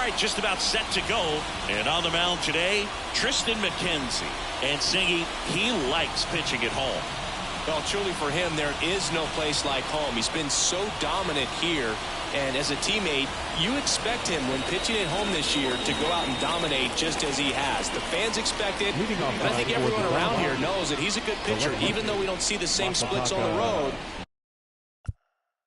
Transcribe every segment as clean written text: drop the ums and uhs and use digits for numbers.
right, just about set to go. And on the mound today, Tristan McKenzie. And Singy, he likes pitching at home. Well, truly for him, there is no place like home. He's been so dominant here. And as a teammate, you expect him when pitching at home this year to go out and dominate just as he has. The fans expect it. And I think everyone around here knows that he's a good pitcher, even though we don't see the same splits on the road.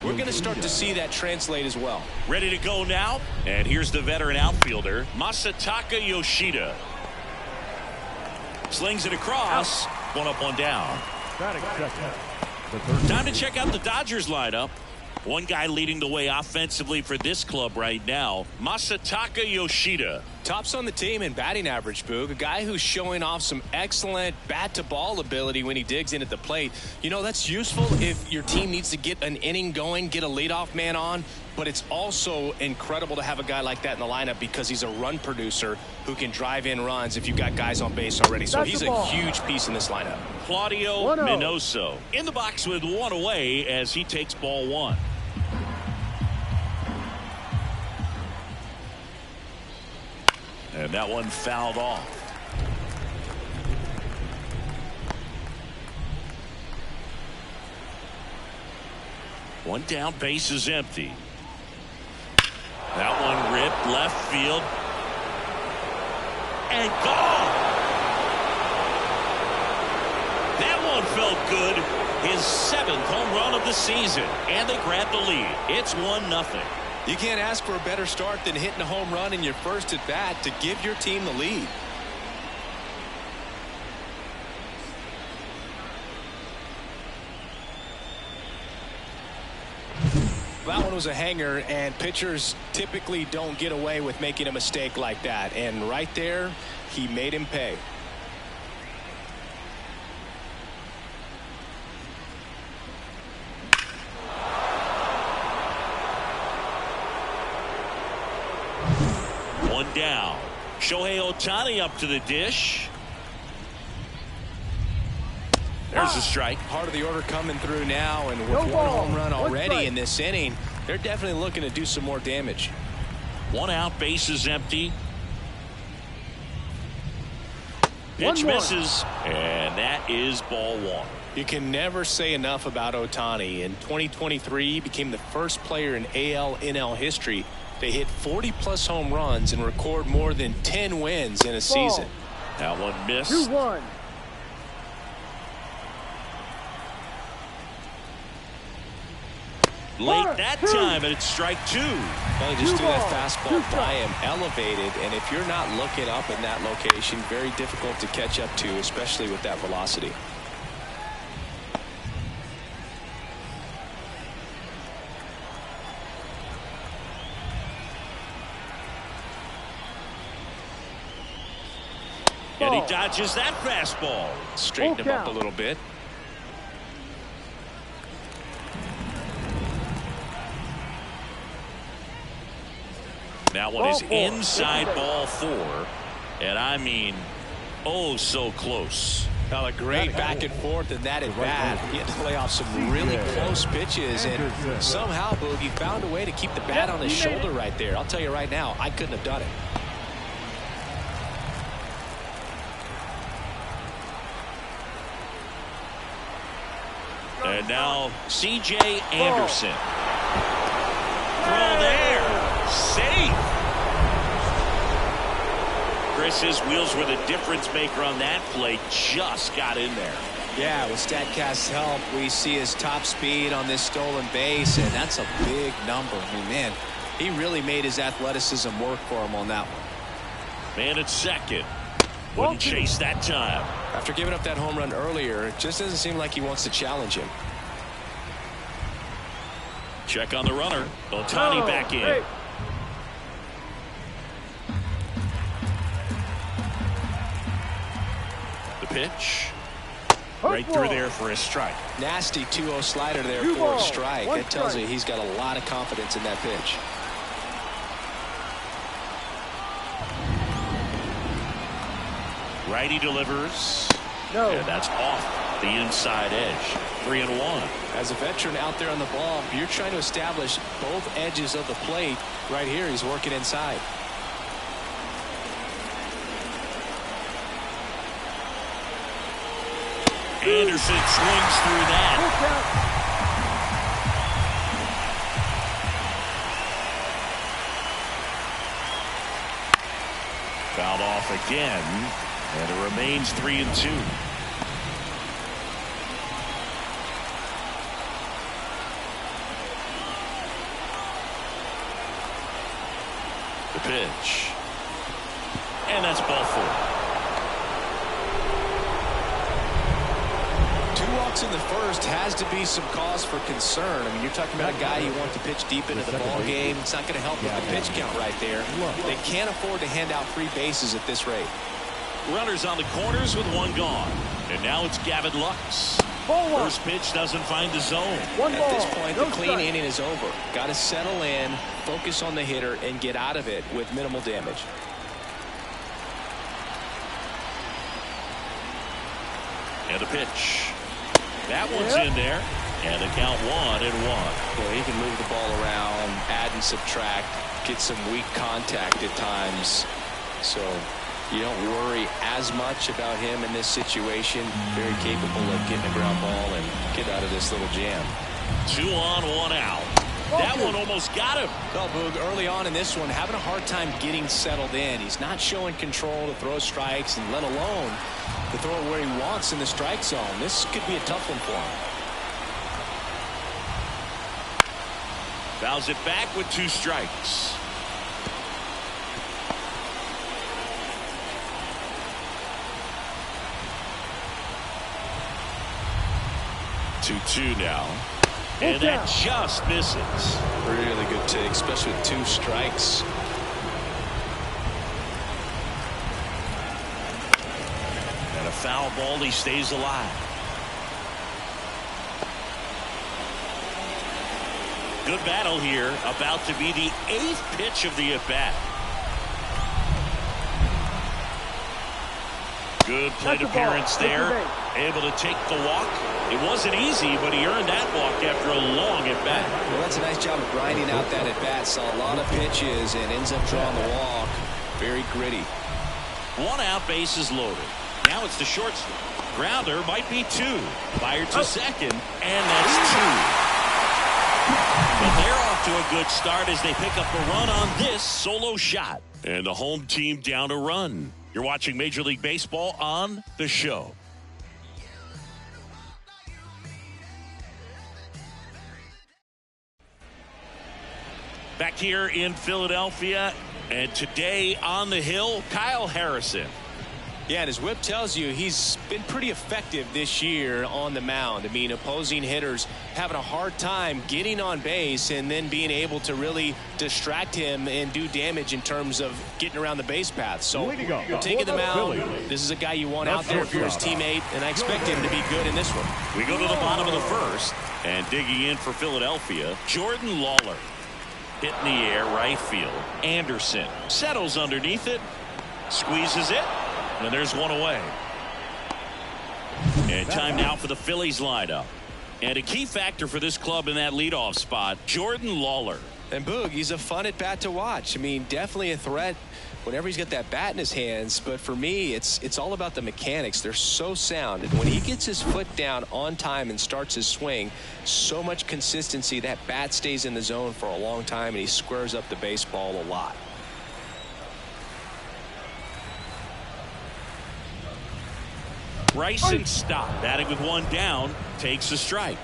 We're going to start to see that translate as well. Ready to go now. And here's the veteran outfielder, Masataka Yoshida. Slings it across. One up, one down. Time to check out the Dodgers lineup. One guy leading the way offensively for this club right now, Masataka Yoshida. Tops on the team in batting average, Boog. A guy who's showing off some excellent bat-to-ball ability when he digs in at the plate. You know, that's useful if your team needs to get an inning going, get a leadoff man on. But it's also incredible to have a guy like that in the lineup because he's a run producer who can drive in runs if you've got guys on base already. So he's a huge piece in this lineup. Claudio Minoso in the box with one away as he takes ball one. And that one fouled off. One down, base is empty. That one ripped left field. And gone. That one felt good. His 7th home run of the season. And they grab the lead. It's 1-0. You can't ask for a better start than hitting a home run in your first at bat to give your team the lead. That one was a hanger, and pitchers typically don't get away with making a mistake like that. And right there, he made him pay. One down. Shohei Ohtani up to the dish. There's a strike. Part of the order coming through now, and with one home run already in this inning, they're definitely looking to do some more damage. One out, base is empty. Pitch misses, and that is ball one. You can never say enough about Ohtani. In 2023, he became the first player in AL/NL history to hit 40-plus home runs and record more than 10 wins in a season. That one missed. 2-1. Late that time, and it's strike two. Well, he just threw that fastball by him, elevated, and if you're not looking up in that location, very difficult to catch up to, especially with that velocity. And he dodges that fastball. Straighten him up a little bit. That one is inside ball four. And I mean, oh, so close. Now a great back and forth in that at bat. He had to play off some really close pitches, and somehow, Boogie found a way to keep the bat on his shoulder right there. I'll tell you right now, I couldn't have done it. And now C.J. Anderson. Throw there. Safe. Chris's wheels were the difference maker on that play. Just got in there. Yeah, with StatCast's help, we see his top speed on this stolen base, and that's a big number. I mean, man, he really made his athleticism work for him on that one. Man at second. Wouldn't chase that time. After giving up that home run earlier, it just doesn't seem like he wants to challenge him. Check on the runner. Ohtani back in. The pitch. Right through there for a strike. Nasty 2-0 slider there for a strike. That tells you he's got a lot of confidence in that pitch. Righty delivers. And that's off the inside edge. 3-1. As a veteran out there on the ball, you're trying to establish both edges of the plate. Right here, he's working inside. Anderson swings through that. Fouled off again, and it remains 3-2. The pitch, and that's ball 4. 2 walks in the first has to be some cause for concern. I mean, you're talking about a guy you want to pitch deep into the ball game. It's not going to help with the pitch count right there. They can't afford to hand out 3 bases at this rate. Runners on the corners with 1 gone. And now it's Gavin Lux. First pitch doesn't find the zone. At this point, the clean inning is over. Got to settle in, focus on the hitter, and get out of it with minimal damage. And the pitch. That one's in there. And the count 1-1. Well, he can move the ball around, add and subtract, get some weak contact at times. So you don't worry as much about him in this situation. Very capable of getting a ground ball and get out of this little jam. 2 on, 1 out. That one almost got him. Well, Boog, early on in this one, having a hard time getting settled in. He's not showing control to throw strikes, and let alone to throw it where he wants in the strike zone. This could be a tough one for him. Fouls it back with 2 strikes. Two now, and that just misses. Really good take, especially with 2 strikes. And a foul ball, he stays alive. Good battle here, about to be the 8th pitch of the at-bat. Good plate appearance there, able to take the walk. It wasn't easy, but he earned that walk after a long at-bat. Well, that's a nice job of grinding out that at-bat. Saw a lot of pitches and ends up drawing the walk. Very gritty. 1 out, bases loaded. Now it's the shortstop. Grounder might be 2. Fired to second, and that's 2. But they're off to a good start as they pick up a run on this solo shot. And the home team down a run. You're watching Major League Baseball on The Show. Back here in Philadelphia, and today on the hill, Kyle Harrison. Yeah, and his whip tells you he's been pretty effective this year on the mound. I mean, opposing hitters having a hard time getting on base and then being able to really distract him and do damage in terms of getting around the base path. So we're taking the mound. This is a guy you want out there if you're his teammate, and I expect him to be good in this one. We go to the bottom of the first, and digging in for Philadelphia, Jordan Lawler. Hit in the air, right field. Anderson settles underneath it, squeezes it, and there's 1 away. And time now for the Phillies lineup. And a key factor for this club in that leadoff spot, Jordan Lawler. And Boog, he's a fun at bat to watch. I mean, definitely a threat whenever he's got that bat in his hands. But for me, it's all about the mechanics. They're so sound. And when he gets his foot down on time and starts his swing, so much consistency, that bat stays in the zone for a long time, and he squares up the baseball a lot. Bryson Stott, batting with 1 down, takes a strike.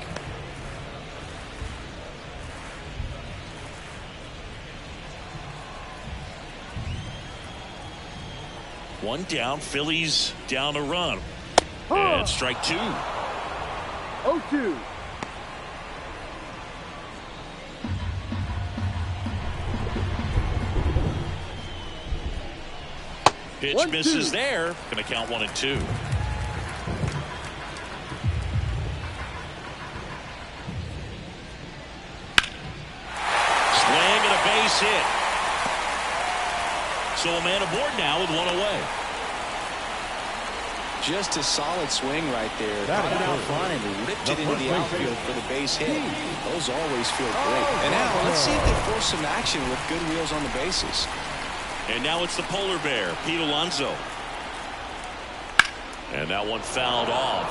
One down, Phillies down a run. And strike 2. 0-2. Pitch misses there. Going to count 1 and 2. Swing and a base hit. So a man aboard now with 1 away. Just a solid swing right there. Got it out front and ripped it into the outfield for the base hit. Those always feel great. And now let's see if they force some action with good wheels on the bases. And now it's the polar bear, Pete Alonso. And that one fouled off.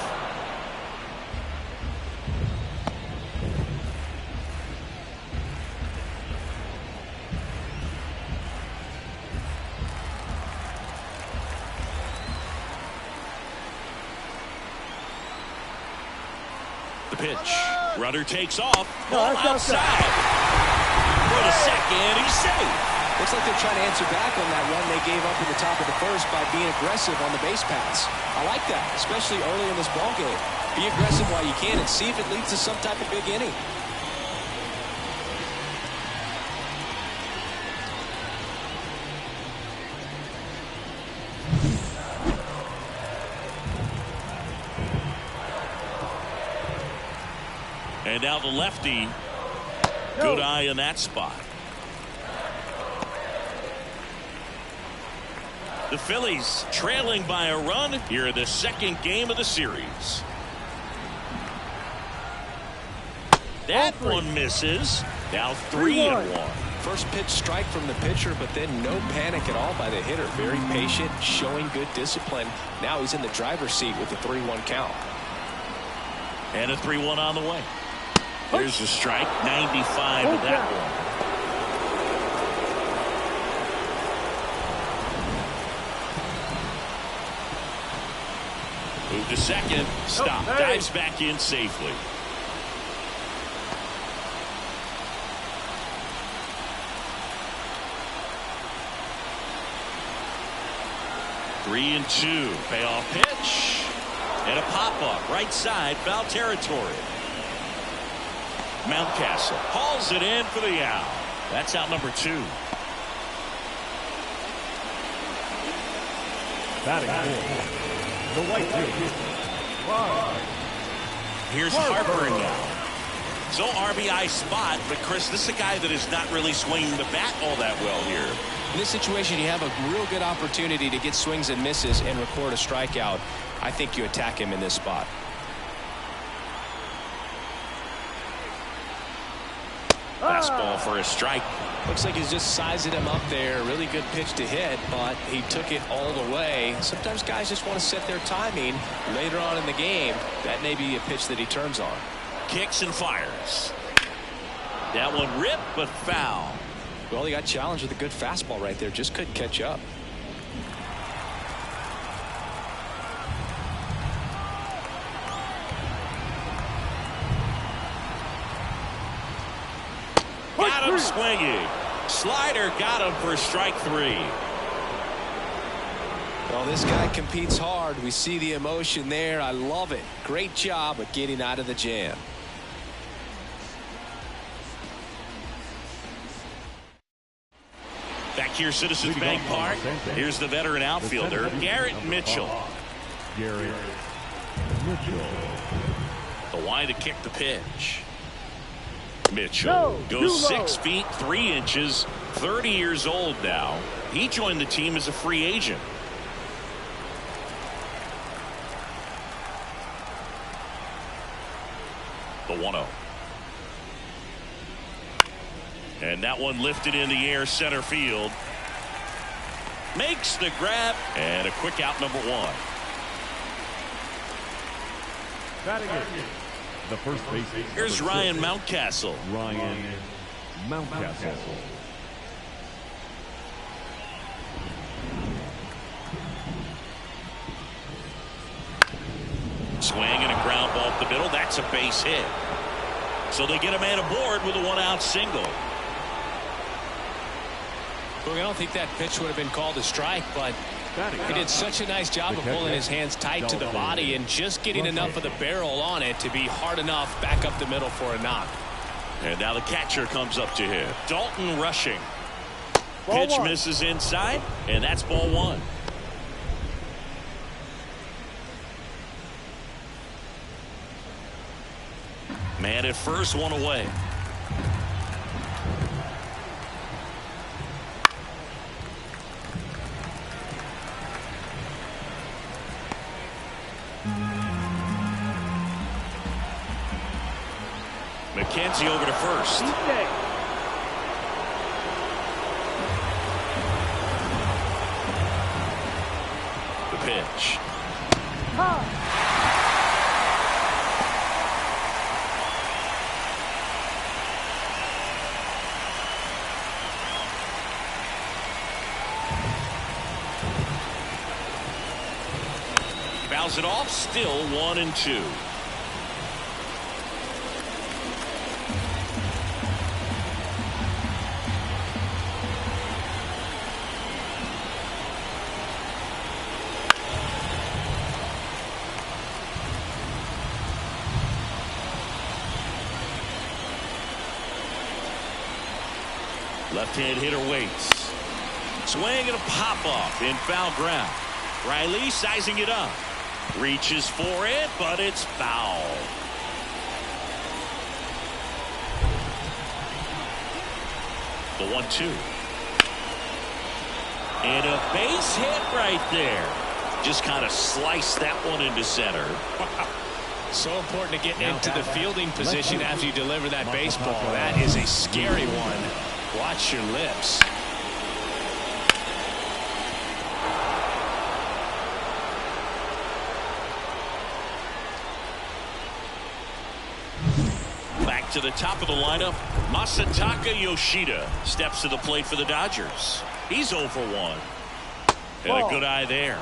The pitch. Runner takes off. Ball outside. For the second, he's safe. Looks like they're trying to answer back on that run they gave up in the top of the first by being aggressive on the base paths. I like that, especially early in this ball game. Be aggressive while you can and see if it leads to some type of big inning. And now the lefty. Good eye in that spot. The Phillies trailing by a run here in the second game of the series. That one misses. Now 3-1. First pitch strike from the pitcher, but then no panic at all by the hitter. Very patient, showing good discipline. Now he's in the driver's seat with the 3-1 count. And a 3-1 on the way. There's a strike. 95 with that one. Move to second. Stop. Dives back in safely. Three and two. Payoff pitch. And a pop-up. Right side. Foul territory. Mountcastle hauls it in for the out. That's out number 2. Batting the white team. Here's Harper now. So RBI spot, but Chris, this is a guy that is not really swinging the bat all that well here. In this situation, you have a real good opportunity to get swings and misses and record a strikeout. I think you attack him in this spot. Fastball for a strike. Looks like he's just sizing him up there. Really good pitch to hit, but he took it all the way. Sometimes guys just want to set their timing later on in the game. That may be a pitch that he turns on. Kicks and fires. That one ripped, but foul. Well, he got challenged with a good fastball right there. Just couldn't catch up. Got him swinging. Slider got him for strike 3. Well, this guy competes hard. We see the emotion there. I love it. Great job of getting out of the jam. Back here, Citizens Bank Park. Here's the veteran outfielder, Garrett Mitchell. Garrett Mitchell. The wide to kick the pitch. Mitchell goes 6 feet 3 inches, 30 years old now. He joined the team as a free agent. The 1-0. And that one lifted in the air center field. Makes the grab and a quick out number 1. Batting it. The first base. Here's Ryan Mountcastle. Ryan Mountcastle. Swing and a ground ball up the middle. That's a base hit. So they get a man aboard with a 1-out single. Look, I don't think that pitch would have been called a strike, but he did such a nice job of pulling his hands tight to the body and just getting enough of the barrel on it to be hard enough back up the middle for a knock. And now the catcher comes up to him. Dalton rushing. Pitch misses inside, and that's ball 1. Man at first, 1 away. McKenzie over to first. The pitch. Fouls it off. Still 1-2. Left-hand hitter waits. Swing and a pop-up in foul ground. Riley sizing it up. Reaches for it, but it's foul. The 1-2. And a base hit right there. Just kind of sliced that one into center. So important to get into the fielding position after you deliver that baseball. That is a scary one. Watch your lips. Back to the top of the lineup, Masataka Yoshida steps to the plate for the Dodgers. He's 0 for 1. And a good eye there.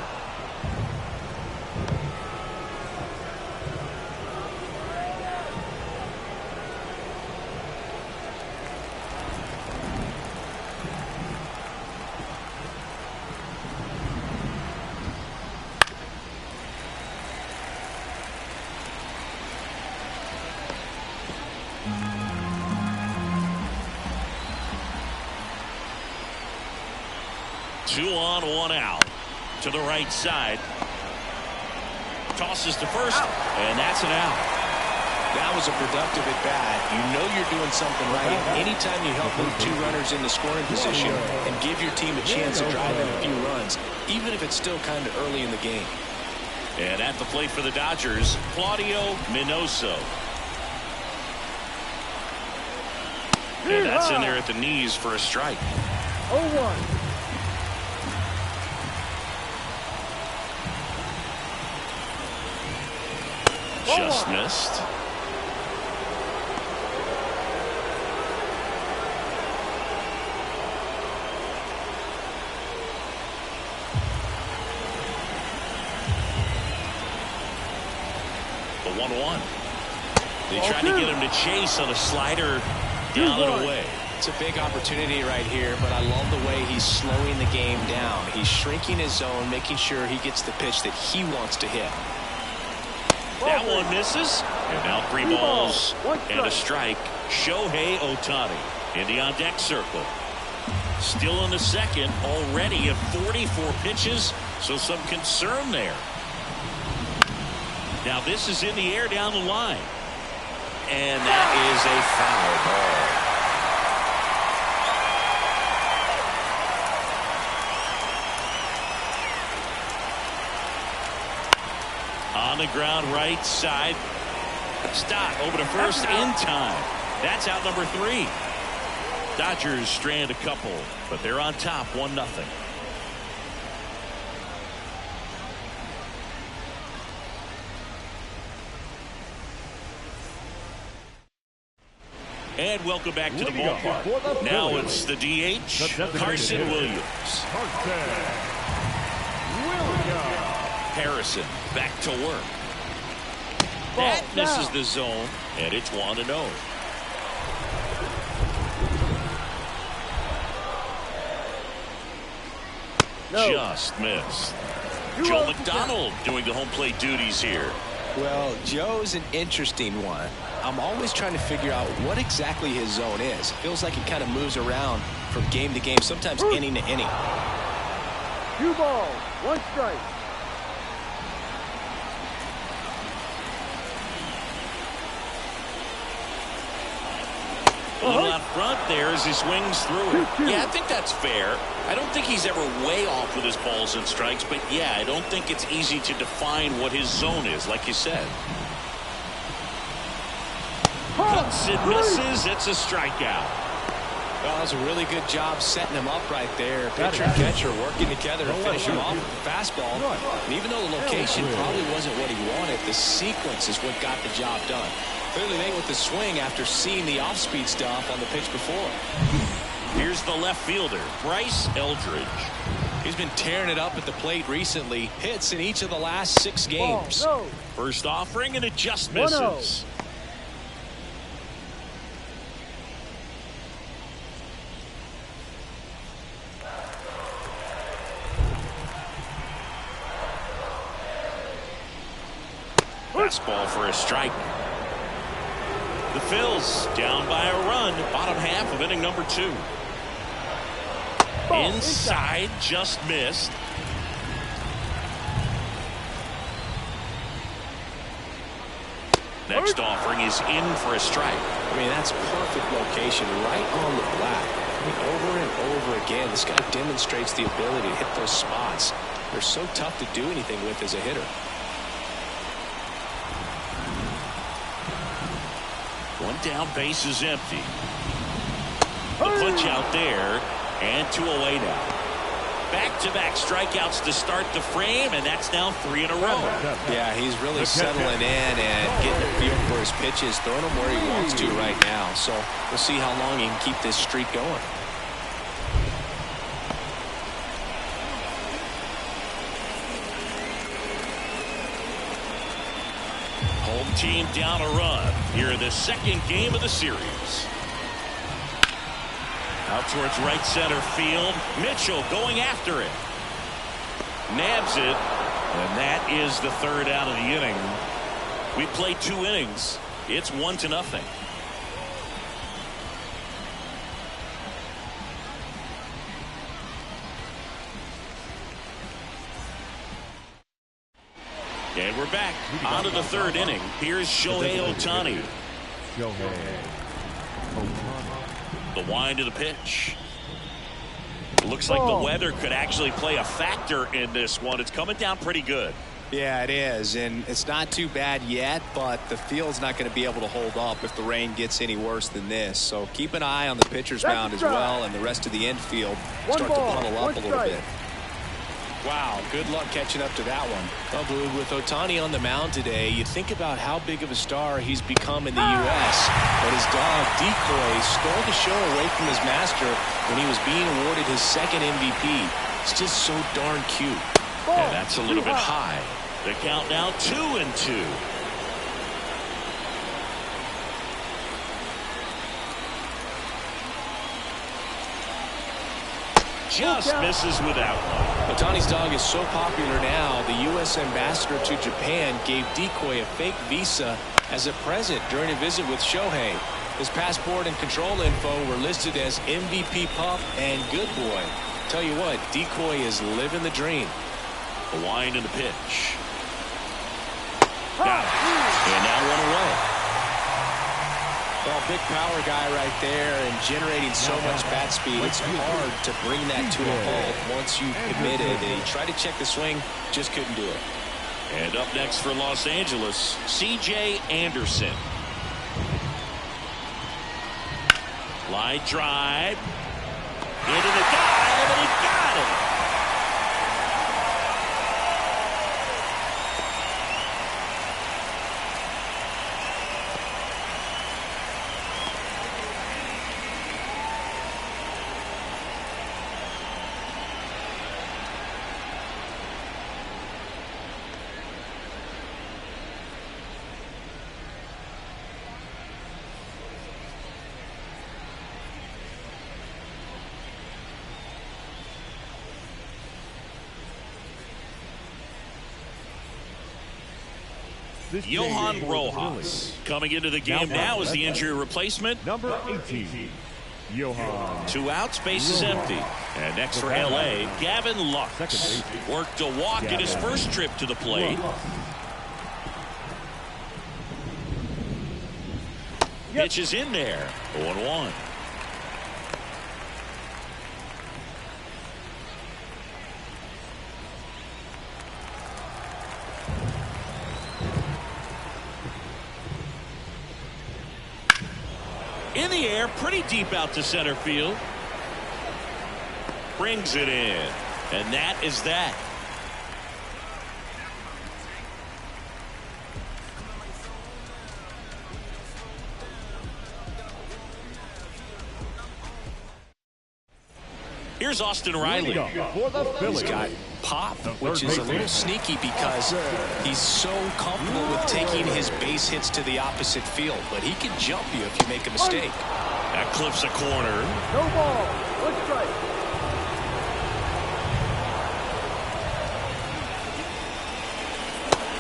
Two on, one out. To the right side. Tosses to first, and that's an out. That was a productive at bat. You know you're doing something right. Anytime you help move two runners into scoring position and give your team a chance to drive in a few runs, even if it's still kind of early in the game. And at the plate for the Dodgers, Claudio Minoso. And that's in there at the knees for a strike. 0-1. Just missed. The 1-1. They tried to get him to chase on a slider down and away. It's a big opportunity right here, but I love the way he's slowing the game down. He's shrinking his zone, making sure he gets the pitch that he wants to hit. That one misses. And now 3 balls and a strike. Shohei Ohtani in the on-deck circle. Still in the second, already at 44 pitches, so some concern there. Now this is in the air down the line. And that is a foul ball. On the ground right side. Stott over to first in time. That's out number 3. Dodgers strand a couple, but they're on top 1-0. And welcome back to the ballpark. Now it's the DH, Carson Williams. Harrison back to work. That misses the zone, and it's 1-0. Just missed. Joe McDonald doing the home plate duties here. Well, Joe's an interesting one. I'm always trying to figure out what exactly his zone is. Feels like it kind of moves around from game to game, sometimes inning to inning. 2 balls, 1 strike. A little out front there as he swings through it. Yeah, I think that's fair. I don't think he's ever way off with his balls and strikes, but yeah, I don't think it's easy to define what his zone is, like you said. Hits and misses. It's a strikeout. Well, that was a really good job setting him up right there. Pitcher and catcher working together to finish him off with the fastball. And even though the location probably wasn't what he wanted, the sequence is what got the job done. Clearly late with the swing after seeing the off-speed stuff on the pitch before. Here's the left fielder, Bryce Eldridge. He's been tearing it up at the plate recently. Hits in each of the last 6 games. First offering, and it just misses. Fastball for a strike. The Phillies down by a run, bottom half of inning number 2. ball. Inside, just missed. Next offering is in for a strike. I mean, that's perfect location, right on the black. I mean, over and over again, this guy demonstrates the ability to hit those spots. They're so tough to do anything with as a hitter. One down, base is empty. The punch out there, and 2 away now. Back-to-back strikeouts to start the frame, and that's now 3 in a row. Yeah, he's really settling in and getting a feel for his pitches, throwing them where he wants to right now. So we'll see how long he can keep this streak going. Home team down a run here in the second game of the series. Out towards right center field. Mitchell going after it. Nabs it. And that is the 3rd out of the inning. We played 2 innings. It's 1-0. And we're back on to the 3rd inning. Here's Shohei Ohtani. The wind of the pitch. Looks like the weather could actually play a factor in this one. It's coming down pretty good. Yeah, it is, and it's not too bad yet, but the field's not going to be able to hold up if the rain gets any worse than this. So keep an eye on the pitcher's mound as well, and the rest of the infield start to puddle up a little bit. Wow, good luck catching up to that one. Well, Blue, with Ohtani on the mound today, you think about how big of a star he's become in the U.S., but his dog, Decoy, stole the show away from his master when he was being awarded his 2nd MVP. It's just so darn cute. And that's a little bit high. The count now 2-2. Just misses with that one. Ohtani's dog is so popular now, the U.S. ambassador to Japan gave Decoy a fake visa as a present during a visit with Shohei. His passport and control info were listed as MVP Pup and Good Boy. Tell you what, Decoy is living the dream. The wind and the pitch. Got it. And now 1 away. Well, big power guy right there and generating so much bat speed. It's hard to bring that to a halt once you commit it. And he tried to check the swing, just couldn't do it. And up next for Los Angeles, C.J. Anderson. Line drive. Into the dive, and he got it. Johan Rojas coming into the game now as the injury replacement. Number 18, Johan. 2 outs, base is empty. And next for L.A., Gavin Lux. Worked a walk in his first trip to the plate. Pitch is in there. 0-1. In the air, pretty deep out to center field. Brings it in. And that is that. Here's Austin Riley. For the Phillies. He's got pop, which is a little sneaky because he's so comfortable with taking his base hits to the opposite field, but he can jump you if you make a mistake. That clips a corner. No ball. 1 strike.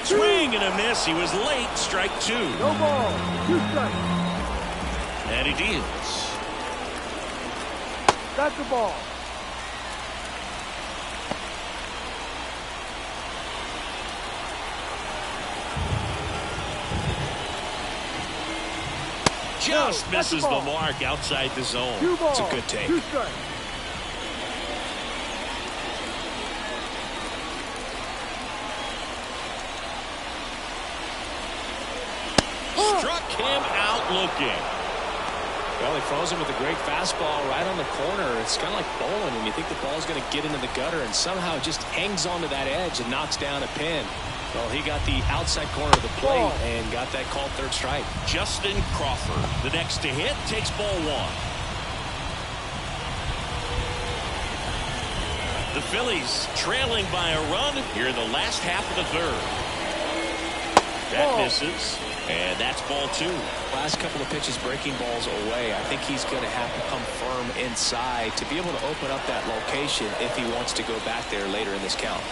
Swing and a miss. He was late. Strike 2. No ball. 2 strikes. And he deals. That's the ball. just misses the mark outside the zone. It's a good take. 2 strikes. Struck him out looking. Well, he throws him with a great fastball right on the corner. It's kind of like bowling when you think the ball's going to get into the gutter and somehow just hangs onto that edge and knocks down a pin. Well, he got the outside corner of the plate and got that called third strike. Justin Crawford, the next to hit, takes ball 1. The Phillies trailing by a run here in the last half of the 3rd. That misses, and that's ball 2. Last couple of pitches breaking balls away. I think he's going to have to come firm inside to be able to open up that location if he wants to go back there later in this count.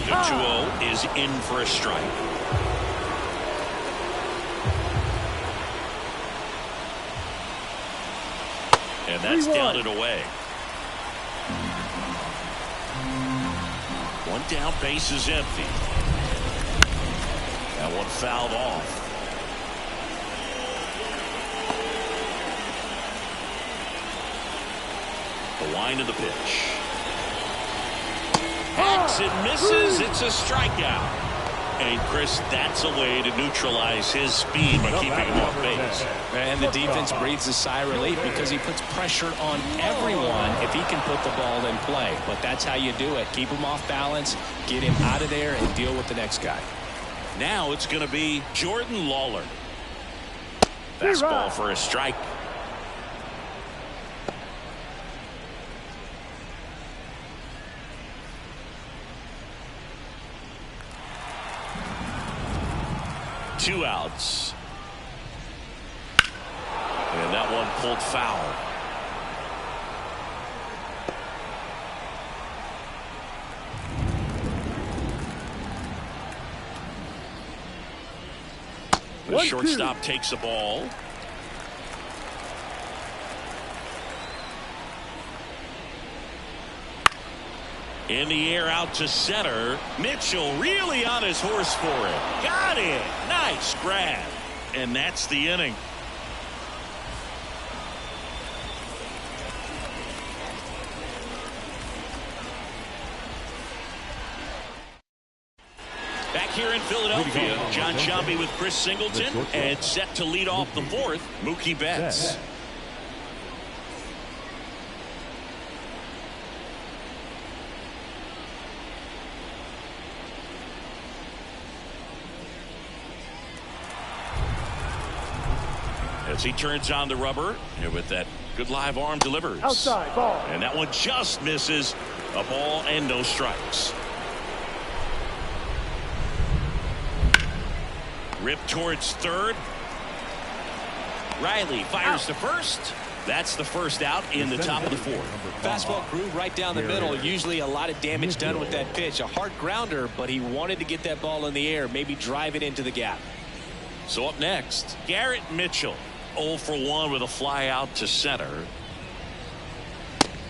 The 2-0 is in for a strike. And that's down and away. 1 down, base is empty. That one fouled off. The line of the pitch. Hacks and misses. It's a strikeout. And Chris, that's a way to neutralize his speed by keeping him off base. And the defense breathes a sigh of relief because he puts pressure on everyone if he can put the ball in play. But that's how you do it. Keep him off balance, get him out of there, and deal with the next guy. Now it's going to be Jordan Lawler. Fastball for a strike. Two outs. And that one pulled foul. The shortstop takes the ball. In the air out to center. Mitchell really on his horse for it. Got it. Nice grab. And that's the inning. Back here in Philadelphia, John Sciambi with Chris Singleton, and set to lead off the 4th, Mookie Betts. As he turns on the rubber, and with that good live arm delivers. Outside ball. And that one just misses. A ball and no strikes. Rip towards third. Riley fires to first. That's the first out in the top of the 4th. Fastball grew right down the middle. Usually a lot of damage done with that pitch. A hard grounder, but he wanted to get that ball in the air, maybe drive it into the gap. So up next, Garrett Mitchell. 0 for 1 with a fly out to center.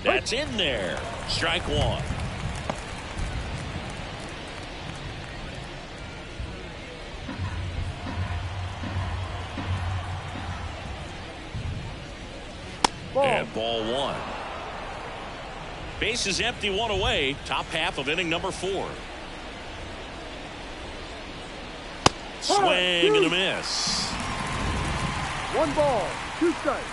That's in there. Strike 1. And ball 1. Base is empty, 1 away. Top half of inning number 4. Swing and a miss. 1 ball, 2 strikes.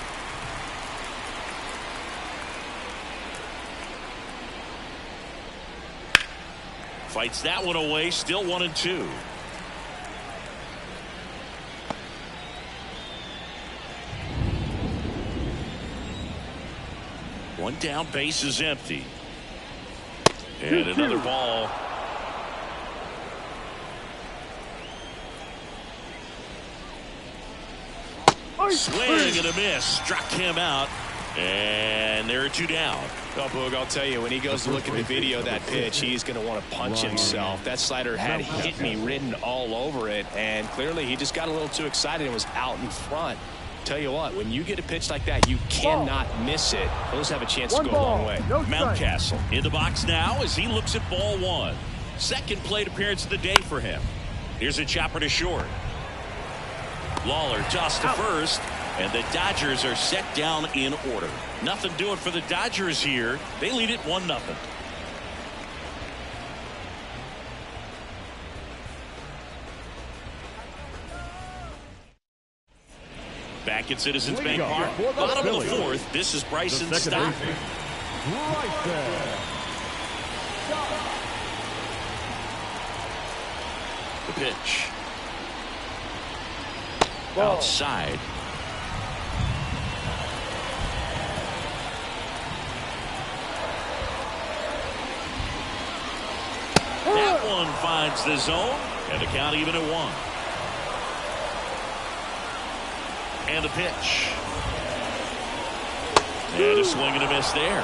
Fights that one away. Still 1-2. One down, base is empty. And another ball. Swing and a miss. Struck him out. And there are 2 down. Well, Boog, I'll tell you, when he goes to look at the video of that pitch, he's going to want to punch himself. That slider had hit me written all over it, and clearly he just got a little too excited and was out in front. Tell you what, when you get a pitch like that, you cannot miss it. Those have a chance to go a long way. Mountcastle in the box now as he looks at ball 1. Second plate appearance of the day for him. Here's a chopper to short. Lawler tossed to first, and the Dodgers are set down in order. Nothing doing for the Dodgers here. They lead it 1-0. Back at Citizens Bank Park, bottom of the fourth. This is Bryson Stott. The pitch. Outside. That one finds the zone, and the count even at 1. And the pitch. And a swing and a miss there.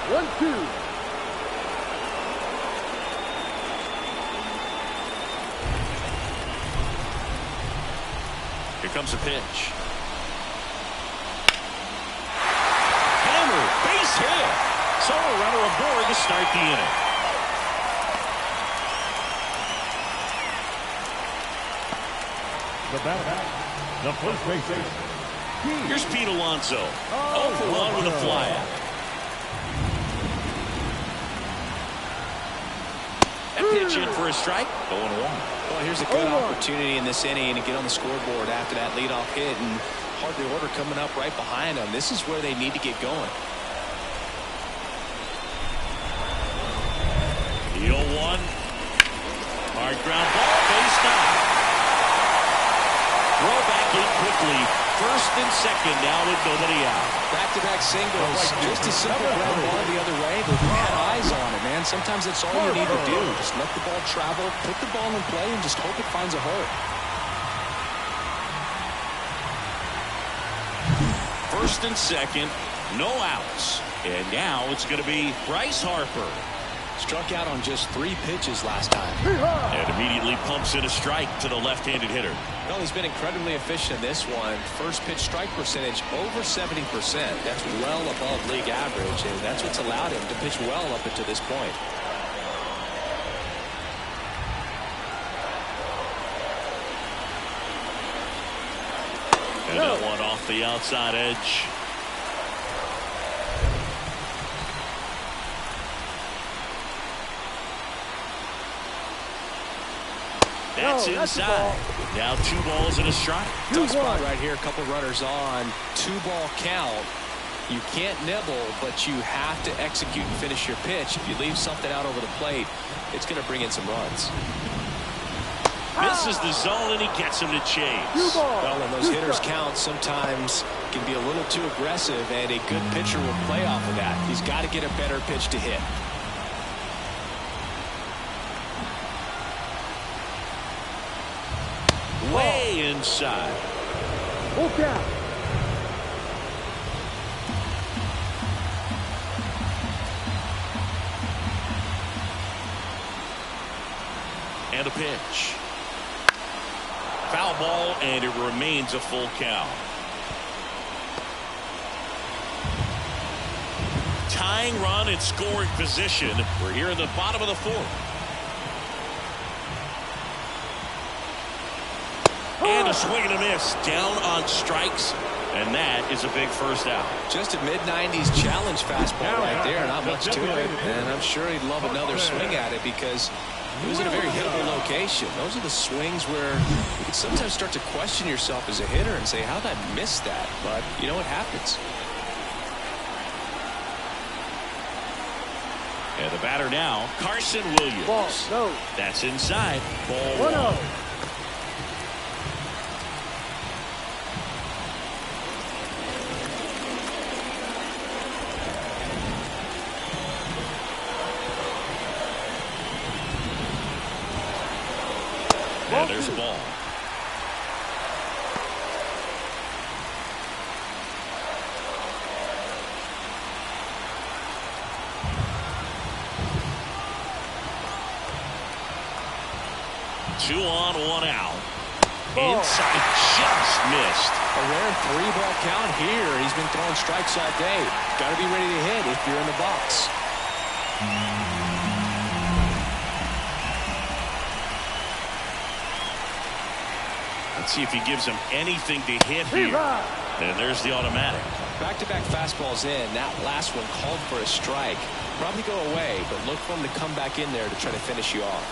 1-2. Here comes a pitch. Hammer, base hit. So a runner aboard to start the inning. The batter, the first baseman. Here's Pete Alonso. 0 for 1 with a flyout. That pitch in for a strike. 0-1. Well, here's a good opportunity in this inning to get on the scoreboard after that leadoff hit, and hardly order coming up right behind them. This is where they need to get going. The 0-1. Hard ground ball, base knock. Throw back in quickly. First and second now with nobody out. Back-to-back singles. Just a simple ground ball the other way, but we had eyes on it, man. Sometimes that's all you need to do. Just let the ball travel, put the ball in play, and just hope it finds a hole. First and second, no outs. And now it's going to be Bryce Harper. Struck out on just 3 pitches last time. And immediately pumps in a strike to the left-handed hitter. Well, he's been incredibly efficient in this one. First pitch strike percentage over 70%. That's well above league average, and that's what's allowed him to pitch well up until this point. And that one off the outside edge. That's inside. Now 2 balls and a strike. Tough spot right here. A couple runners on. 2-ball count. You can't nibble, but you have to execute and finish your pitch. If you leave something out over the plate, it's going to bring in some runs. Misses the zone, and he gets him to chase. Well, when those hitters count, sometimes can be a little too aggressive, and a good pitcher will play off of that. He's got to get a better pitch to hit. Way inside. Full count. And a pitch. Foul ball, and it remains a full count. Tying run in scoring position. We're here in the bottom of the fourth. And a swing and a miss down on strikes, and that is a big first out. Just a mid-90s challenge fastball right there. Not much to it, and I'm sure he'd love another swing at it because it was in a very hittable location. Those are the swings where you can sometimes start to question yourself as a hitter and say, how did I miss that? But you know what happens. And the batter now, Carson Williams. Ball, no. That's inside. Ball 1. And there's a ball. Two on, 1 out. Inside, just missed. A rare 3-ball count here. He's been throwing strikes all day. Got to be ready to hit if you're in the box. Let's see if he gives him anything to hit here. And there's the automatic. Back-to-back fastballs in. That last one called for a strike. Probably go away, but look for him to come back in there to try to finish you off.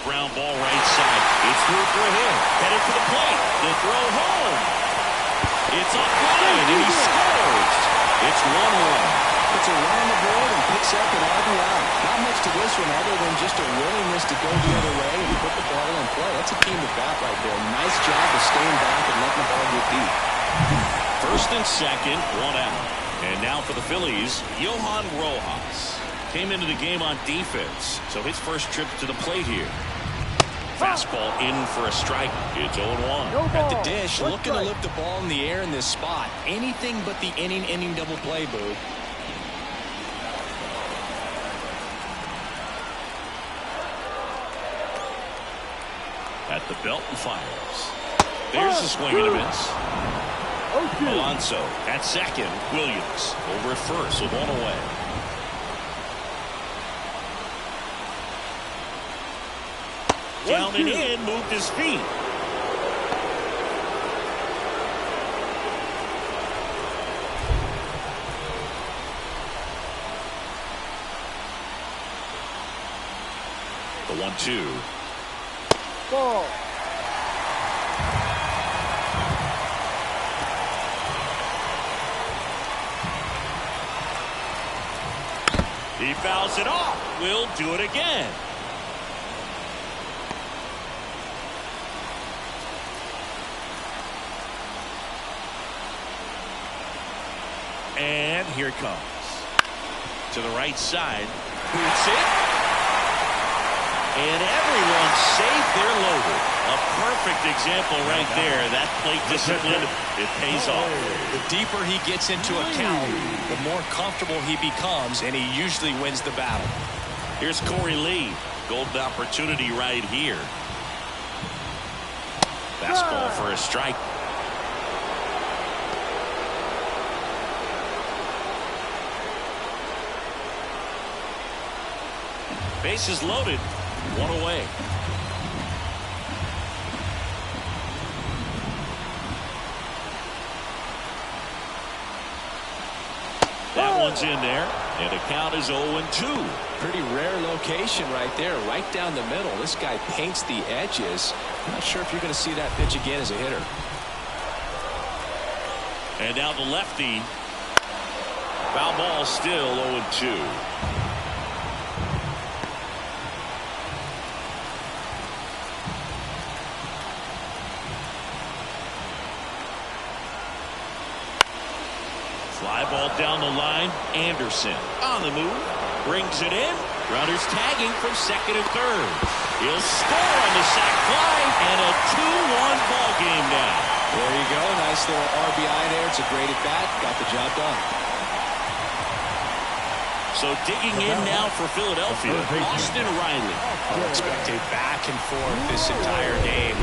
Ground ball right side. It's through for a hit. Headed for the plate. The throw home. It's up line, and he scores. It's 1-1. Puts a run on the board and picks up an RBI. Not much to this one other than just a willingness to go the other way and put the ball in play. That's a team at bat right there. Nice job of staying back and letting the ball get deep. First and second, 1 out. And now for the Phillies, Johan Rojas. Came into the game on defense, so his first trip to the plate here. Fastball in for a strike. It's 0-1. At the dish, looking to lift the ball in the air in this spot. Anything but the inning double play, Boo. At the belt and fires. There's a swing and a miss. Alonso at second. Williams over at first with 1 away. Down and in, moved his feet. The 1-2. Ball. He fouls it off. We'll do it again. And here it comes. To the right side. Boots it. And everyone's safe. They're loaded. A perfect example right there. That plate discipline, it pays off. The deeper he gets into a count, the more comfortable he becomes, and he usually wins the battle. Here's Corey Lee. Golden opportunity right here. Fastball for a strike. Bases loaded. 1 away. That one's in there, and the count is 0-2. Pretty rare location right there, right down the middle. This guy paints the edges. Not sure if you're going to see that pitch again as a hitter. And now the lefty. Foul ball still 0-2. Fly ball down the line. Anderson on the move. Brings it in. Runners tagging from second and third. He'll score on the sac fly. And a 2-1 ball game now. There you go. Nice little RBI there. It's a great at bat. Got the job done. So digging in now for Philadelphia, Austin Riley. I'll expect a back and forth this entire game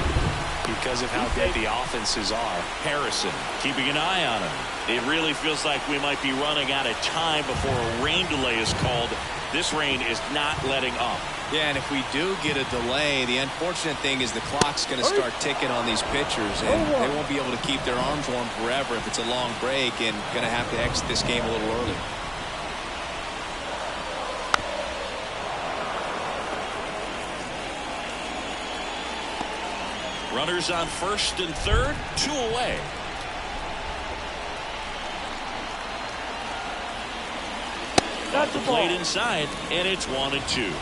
because of how good the offenses are. Harrison keeping an eye on him. It really feels like we might be running out of time before a rain delay is called. This rain is not letting up. Yeah, and if we do get a delay, the unfortunate thing is the clock's going to start ticking on these pitchers, and they won't be able to keep their arms warm forever if it's a long break, and going to have to exit this game a little early. Runners on first and third, 2 away. Got the plate inside, and it's 1-2.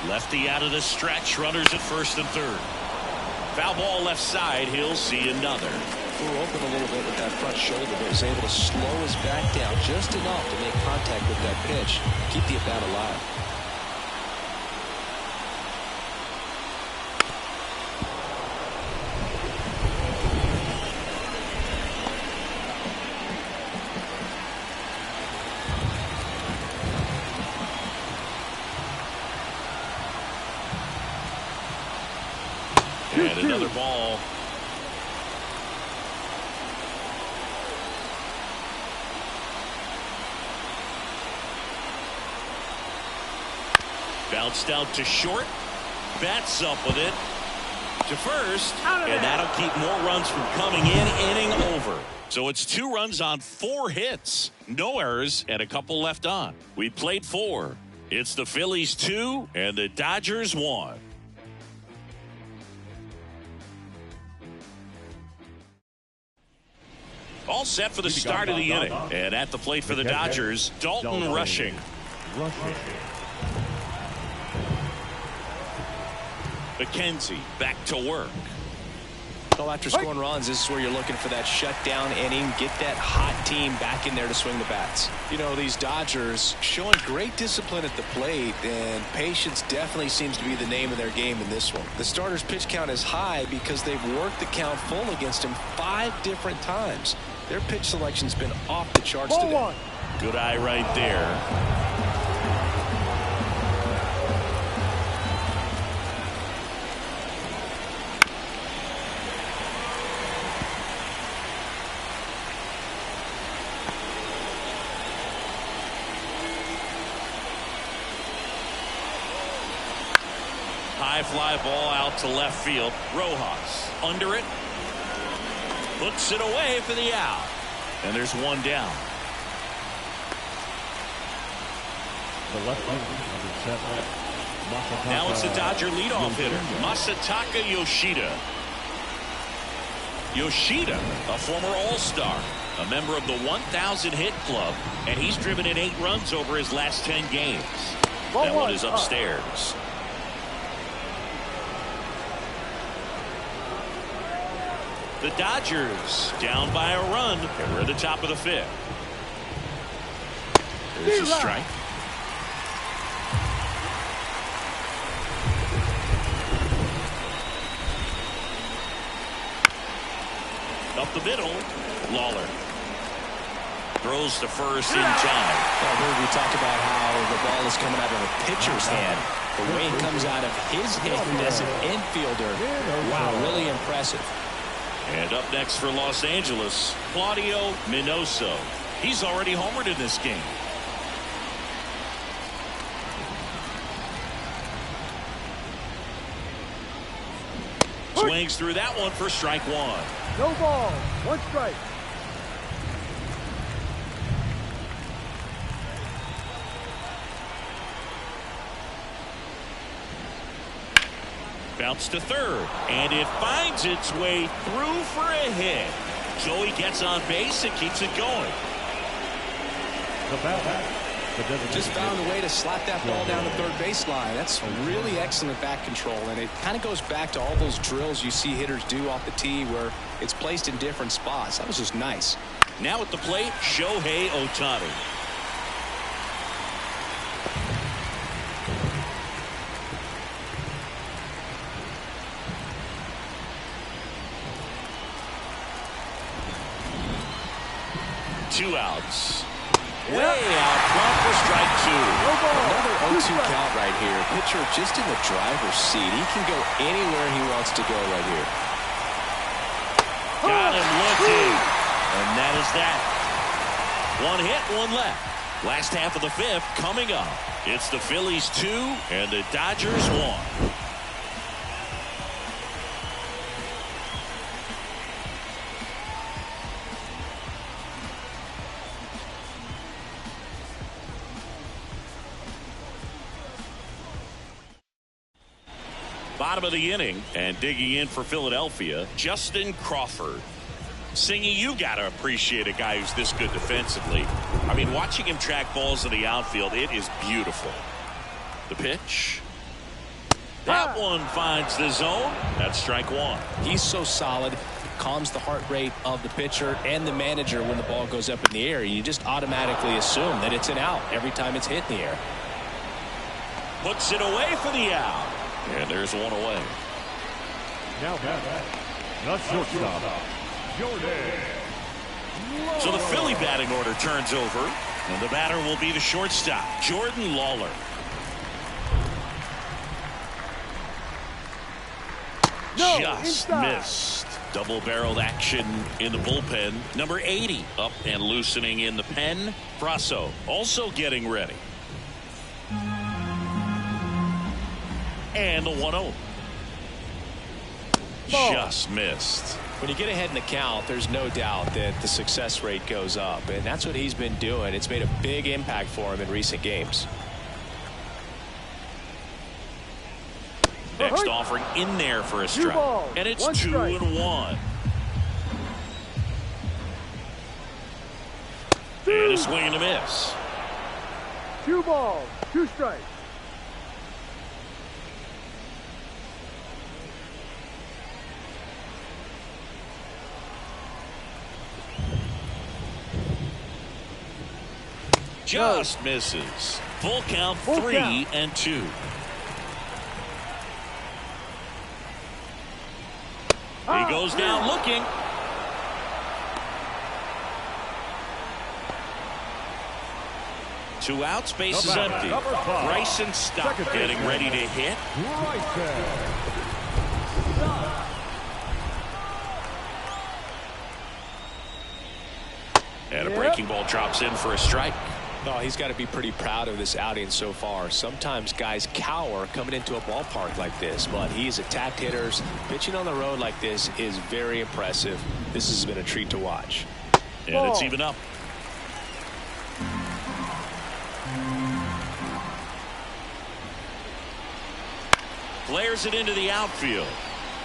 Lefty out of the stretch, runners at first and third. Foul ball left side, he'll see another. Flew open a little bit with that front shoulder, but was able to slow his back down just enough to make contact with that pitch. Keep the at-bat alive. And another ball. Bounced out to short. Bats up with it to first, and that'll keep more runs from coming in. Inning over. So it's 2 runs on 4 hits, no errors, and a couple left on. We played 4. It's the Phillies 2 and the Dodgers 1. All set for the start of the inning, and at the plate for the Dodgers, Dalton Rushing. McKenzie back to work. Well, after scoring runs, this is where you're looking for that shutdown inning. Get that hot team back in there to swing the bats. You know, these Dodgers showing great discipline at the plate, and patience definitely seems to be the name of their game in this one. The starter's pitch count is high because they've worked the count full against him 5 different times. Their pitch selection's been off the charts today. Good eye right there. High fly ball out to left field. Rojas under it. Puts it away for the out. And there's 1 down. The left fielder, now it's the Dodger leadoff hitter, Masataka Yoshida. Yoshida, a former All-Star, a member of the 1,000 hit club, and he's driven in 8 runs over his last 10 games. That one is upstairs. The Dodgers down by a run, and we're at the top of the 5th. There's a strike. Up the middle, Lawler throws to first in time. Well, we talk about how the ball is coming out of a pitcher's hand. The way it comes out of his hand as an infielder, wow, really impressive. And up next for Los Angeles, Claudio Minoso. He's already homered in this game. Swings through that one for strike 1. No ball, 1 strike. Bounce to third, and it finds its way through for a hit. Joey gets on base and keeps it going. Just found a way to slap that ball down the third baseline. That's really excellent bat control, and it kind of goes back to all those drills you see hitters do off the tee where it's placed in different spots. That was just nice. Now at the plate, Shohei Ohtani. Two outs. Way out front for strike 2. Another 0-2 count right here. Pitcher just in the driver's seat. He can go anywhere he wants to go right here. Got him looking. And that is that. 1 hit, 1 left. Last half of the 5th coming up. It's the Phillies 2 and the Dodgers 1. Bottom of the inning, and digging in for Philadelphia, Justin Crawford. Singy, you got to appreciate a guy who's this good defensively. I mean, watching him track balls in the outfield, it is beautiful. The pitch. That one finds the zone. That's strike 1. He's so solid. Calms the heart rate of the pitcher and the manager when the ball goes up in the air. You just automatically assume that it's an out every time it's hit in the air. Puts it away for the out. And there's 1 away. Now back. The shortstop, Jordan. So the Philly batting order turns over, and the batter will be the shortstop, Jordan Lawler. No, Just inside. missed. Double-barreled action in the bullpen. Number 80 up and loosening in the pen. Brasso also getting ready. And the 1-0. Ball. Just missed. When you get ahead in the count, there's no doubt that the success rate goes up, and that's what he's been doing. It's made a big impact for him in recent games. Next offering in there for a strike. And it's 2-1. And a swing and a miss. 2 balls, 2 strikes. Just misses. Full count, Full 3-2. He goes down looking. Two outs, bases empty. Bryson Stott getting ready to hit. And a breaking ball drops in for a strike. Oh, he's got to be pretty proud of this outing so far. Sometimes guys cower coming into a ballpark like this, but he's attacked hitters. Pitching on the road like this is very impressive. This has been a treat to watch. And it's even up. Flares it into the outfield.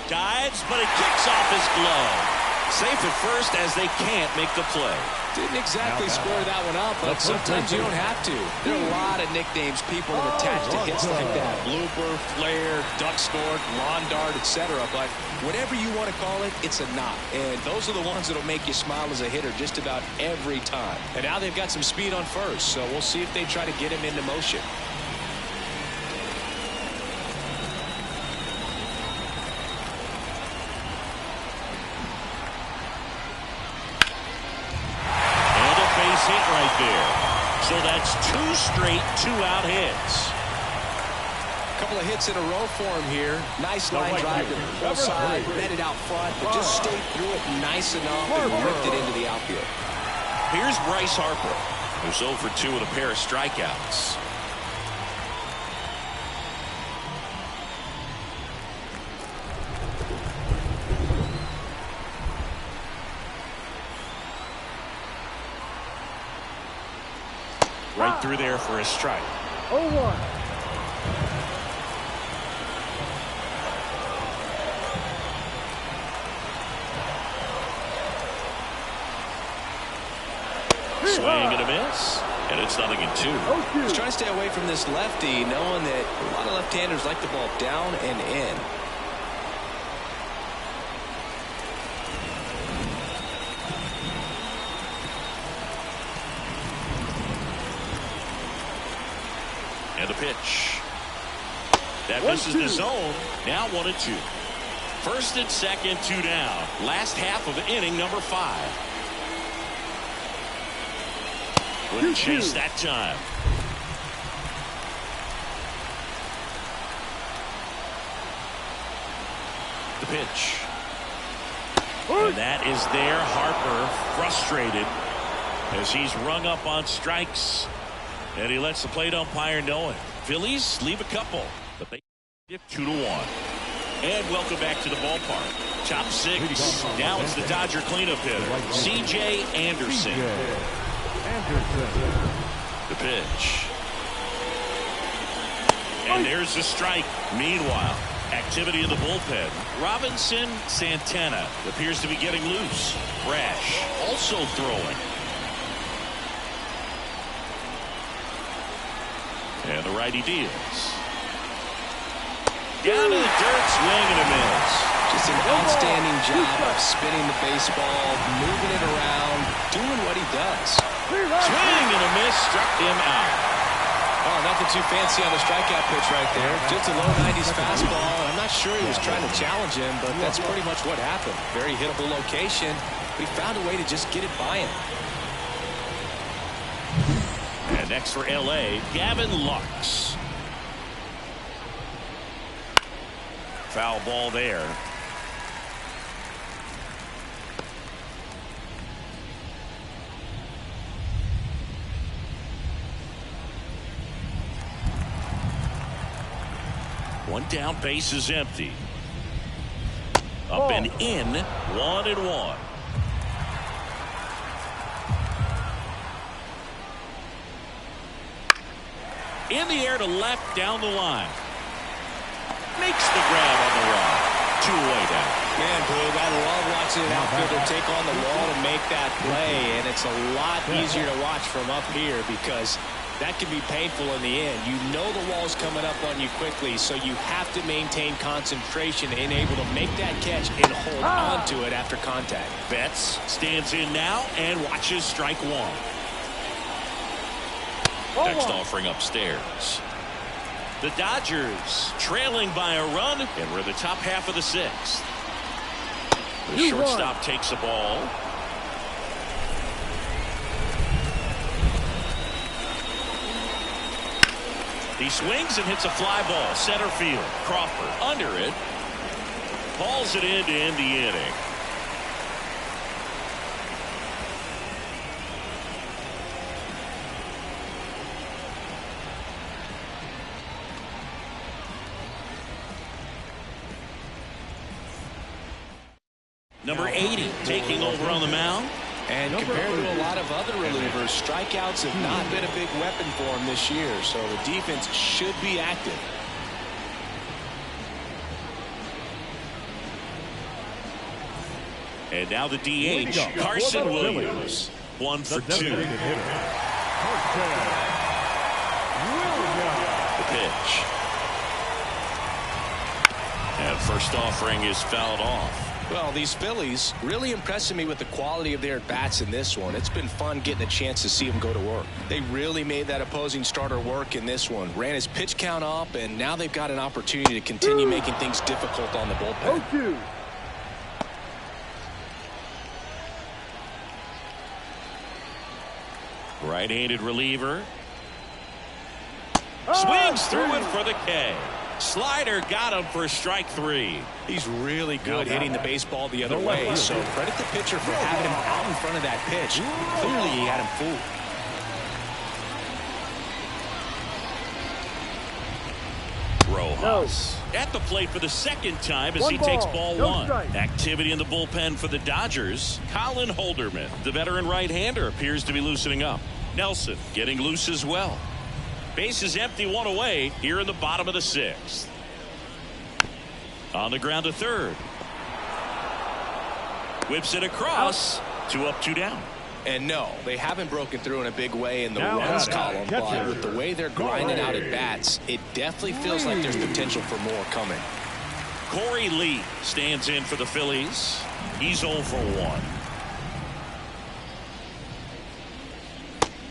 Dives, but it kicks off his glove. Safe at first as they can't make the play. Didn't exactly square that one up, but sometimes you don't have to. There are a lot of nicknames people have attached to hits like that. Blooper, flare, duck snort, lawn dart, etc. But whatever you want to call it, it's a knock. And those are the ones that'll make you smile as a hitter just about every time. And now they've got some speed on first, so we'll see if they try to get him into motion. Hit right there. So that's 2 straight 2-out hits. A couple of hits in a row for him here. Nice line drive to the full side, met it out front, but just stayed through it nice enough and ripped it into the outfield. Here's Bryce Harper, who's 0 for 2 with a pair of strikeouts. Right through there for a strike. 0-1. Swing and a miss. And it's 0-2. He's trying to stay away from this lefty, knowing that a lot of left-handers like the ball down and in. And the pitch. That misses the zone. Now 1-2. First and second, 2 down. Last half of inning number 5. Wouldn't chase that time. The pitch. And that is there. Harper frustrated as he's rung up on strikes. And he lets the plate umpire know it. Phillies leave a couple, but they get 2-1. And welcome back to the ballpark. Top 6. Now it's the Dodger cleanup hitter, C.J. Anderson. The pitch. And there's the strike. Meanwhile, activity in the bullpen. Robinson Santana appears to be getting loose. Brash also throwing. And the righty deals. Down to the dirt, swing and a miss. Just an outstanding job of spinning the baseball, moving it around, doing what he does. Swing and a miss, struck him out. Oh, nothing too fancy on the strikeout pitch right there. Just a low 90s fastball. I'm not sure he was trying to challenge him, but that's pretty much what happened. Very hittable location, but he found a way to just get it by him. And next for L.A., Gavin Lux. Foul ball there. One down, base is empty. Up and in, 1-1. In the air to left, down the line. Makes the grab on the run. 2-away down. Man, Boog, I love watching an outfielder take on the wall and make that play, and it's a lot easier to watch from up here because that can be painful in the end. You know the wall's coming up on you quickly, so you have to maintain concentration and able to make that catch and hold on to it after contact. Betts stands in now and watches strike one. Next offering upstairs. The Dodgers trailing by a run, and we're in the top half of the sixth. The shortstop takes a ball. He swings and hits a fly ball, center field. Crawford under it. Hauls it in to end the inning. Number 80 taking over on the mound. And compared to a lot of other relievers, strikeouts have not been a big weapon for him this year, so the defense should be active. And now the DH, Carson Williams. 1 for 2. The pitch. And first offering is fouled off. Well, these Phillies really impressing me with the quality of their at-bats in this one. It's been fun getting a chance to see them go to work. They really made that opposing starter work in this one. Ran his pitch count up, and now they've got an opportunity to continue making things difficult on the bullpen. 0-2. Right-handed reliever. Swings through it for the K. Slider got him for strike 3. He's really good hitting the baseball the other way, so credit the pitcher for having him out in front of that pitch. Clearly he had him fooled. Rojas at the plate for the second time as he takes ball one. Activity in the bullpen for the Dodgers. Colin Holderman, the veteran right-hander, appears to be loosening up. Nelson getting loose as well. Base is empty, 1 away here in the bottom of the sixth. On the ground to third. Whips it across. 2 up, 2 down. And no, they haven't broken through in a big way in the runs column, but with the way they're grinding out at bats, it definitely feels like there's potential for more coming. Corey Lee stands in for the Phillies. He's 0 for 1.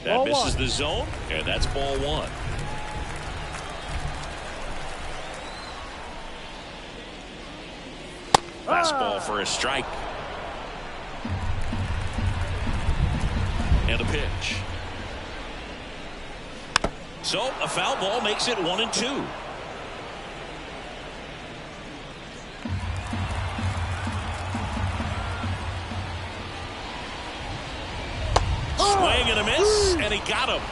That misses the zone, and that's ball 1. Fastball for a strike. And a pitch. So a foul ball makes it 1-2. Swing and a miss, and he got him.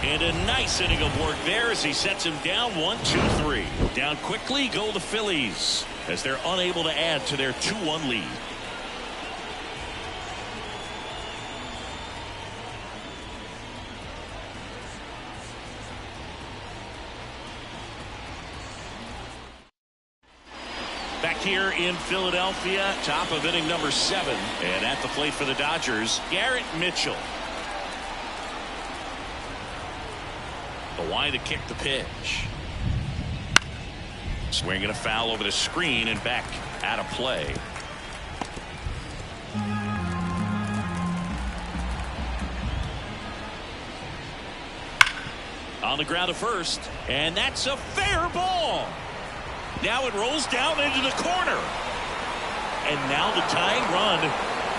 And a nice inning of work there as he sets him down 1-2-3. Down quickly go the Phillies as they're unable to add to their 2-1 lead. Back here in Philadelphia, top of inning number 7. And at the plate for the Dodgers, Garrett Mitchell. The line to kick the pitch. Swinging a foul over the screen and back out of play. On the ground to first, and that's a fair ball. Now it rolls down into the corner. And now the tying run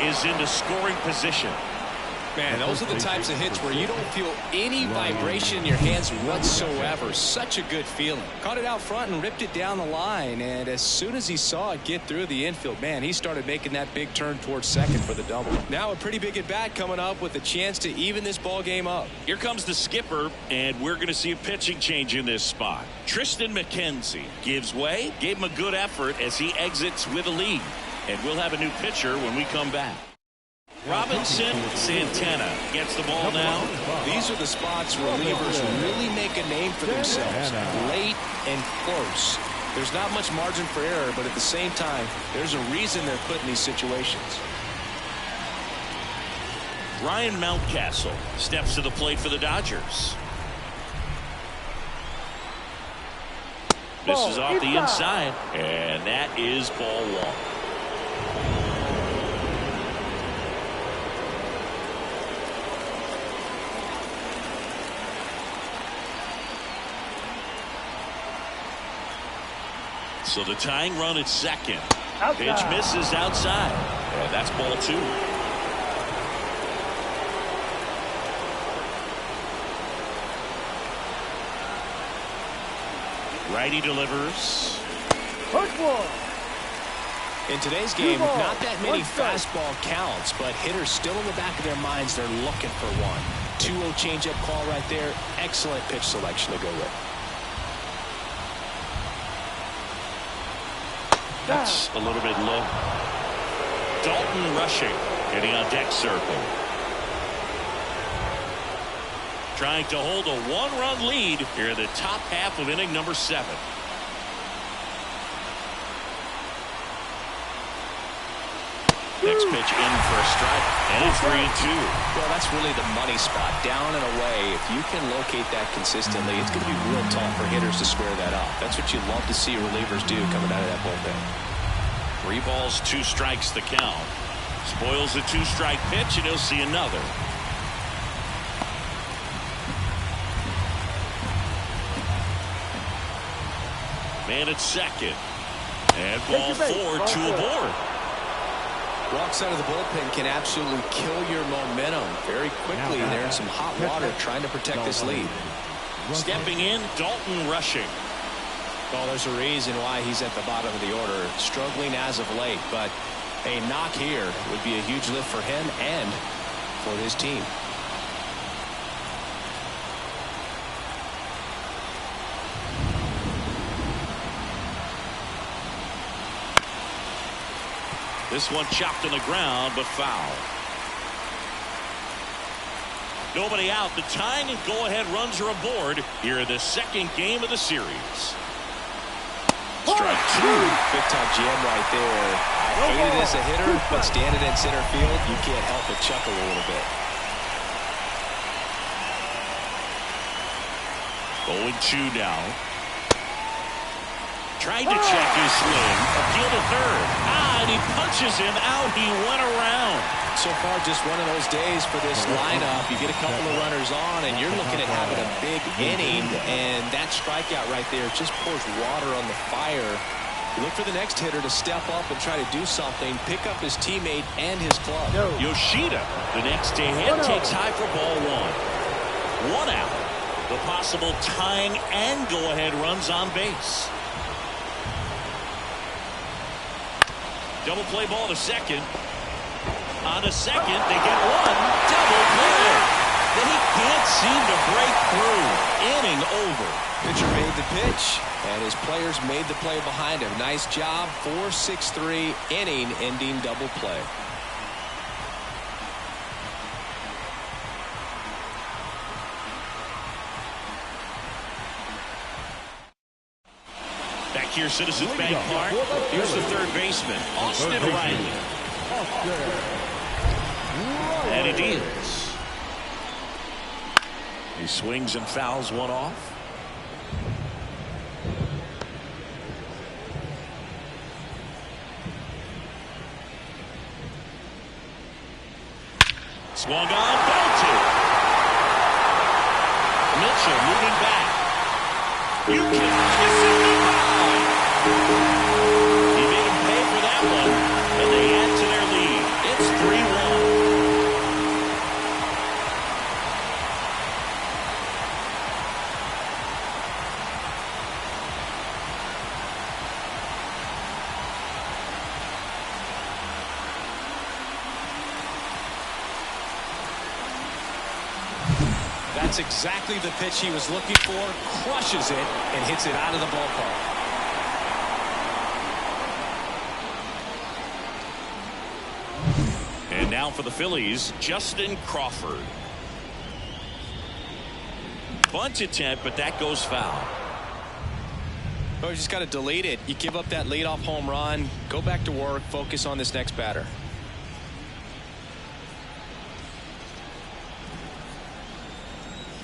is into scoring position. Man, those are the types of hits where you don't feel any vibration in your hands whatsoever. Such a good feeling. Caught it out front and ripped it down the line. And as soon as he saw it get through the infield, man, he started making that big turn towards second for the double. Now a pretty big at-bat coming up with a chance to even this ball game up. Here comes the skipper, and we're going to see a pitching change in this spot. Tristan McKenzie gives way, gave him a good effort as he exits with a lead. And we'll have a new pitcher when we come back. Robinson Santana gets the ball now. These are the spots relievers really make a name for themselves. Late and close. There's not much margin for error, but at the same time, there's a reason they're put in these situations. Ryan Mountcastle steps to the plate for the Dodgers. This is off the inside, and that is ball one. So the tying run at second. Outside. Pitch misses outside. And that's ball two. Righty delivers. In today's game, not that many fastball counts, but hitters still in the back of their minds, they're looking for one. 2-0 changeup call right there. Excellent pitch selection to go with. That's a little bit low. Dalton rushing, getting on deck circle. Trying to hold a one-run lead here in the top half of inning number 7. Next pitch in for a strike, and it's 3-2. Well, that's really the money spot, down and away. If you can locate that consistently, it's going to be real tough for hitters to square that up. That's what you love to see relievers do coming out of that bullpen. 3 balls, 2 strikes the count. Spoils a 2-strike pitch, and he'll see another. Man at second, and ball 4, 2 aboard. Walks out of the bullpen can absolutely kill your momentum very quickly. They're in some hot water trying to protect this lead. Stepping in, Dalton rushing. Well, there's a reason why he's at the bottom of the order. Struggling as of late, but a knock here would be a huge lift for him and for his team. This one chopped on the ground, but foul. Nobody out. The tying and go-ahead runs are aboard here in the second game of the series. Strike 2. Big-time jam right there. I hate it as a hitter, but standing in center field, you can't help but chuckle a little bit. 0-2 now. Tried to check his swing. Appeal to third. And he punches him out. He went around. So far, just one of those days for this lineup. You get a couple of runners on, and you're looking at having a big inning, and that strikeout right there just pours water on the fire. You look for the next hitter to step up and try to do something, pick up his teammate and his club. Yoshida, the next to hit, takes high for ball 1. 1 out. The possible tying and go-ahead runs on base. Double play ball to second. On a second, they get 1. Double play. They can't seem to break through. Inning over. Pitcher made the pitch, and his players made the play behind him. Nice job. 4-6-3 inning-ending double play. Back here, Citizens Bank Park. Here's the third baseman, Austin Riley. And it is. He swings and fouls one off. Swung on, belted. Mitchell moving back. You can kiss it goodbye. He made him pay for that one, and they add to their lead. It's 3-1. That's exactly the pitch he was looking for. Crushes it and hits it out of the ballpark. And now for the Phillies, Justin Crawford. Bunt attempt, but that goes foul. Oh, you just got to delete it. You give up that leadoff home run. Go back to work. Focus on this next batter.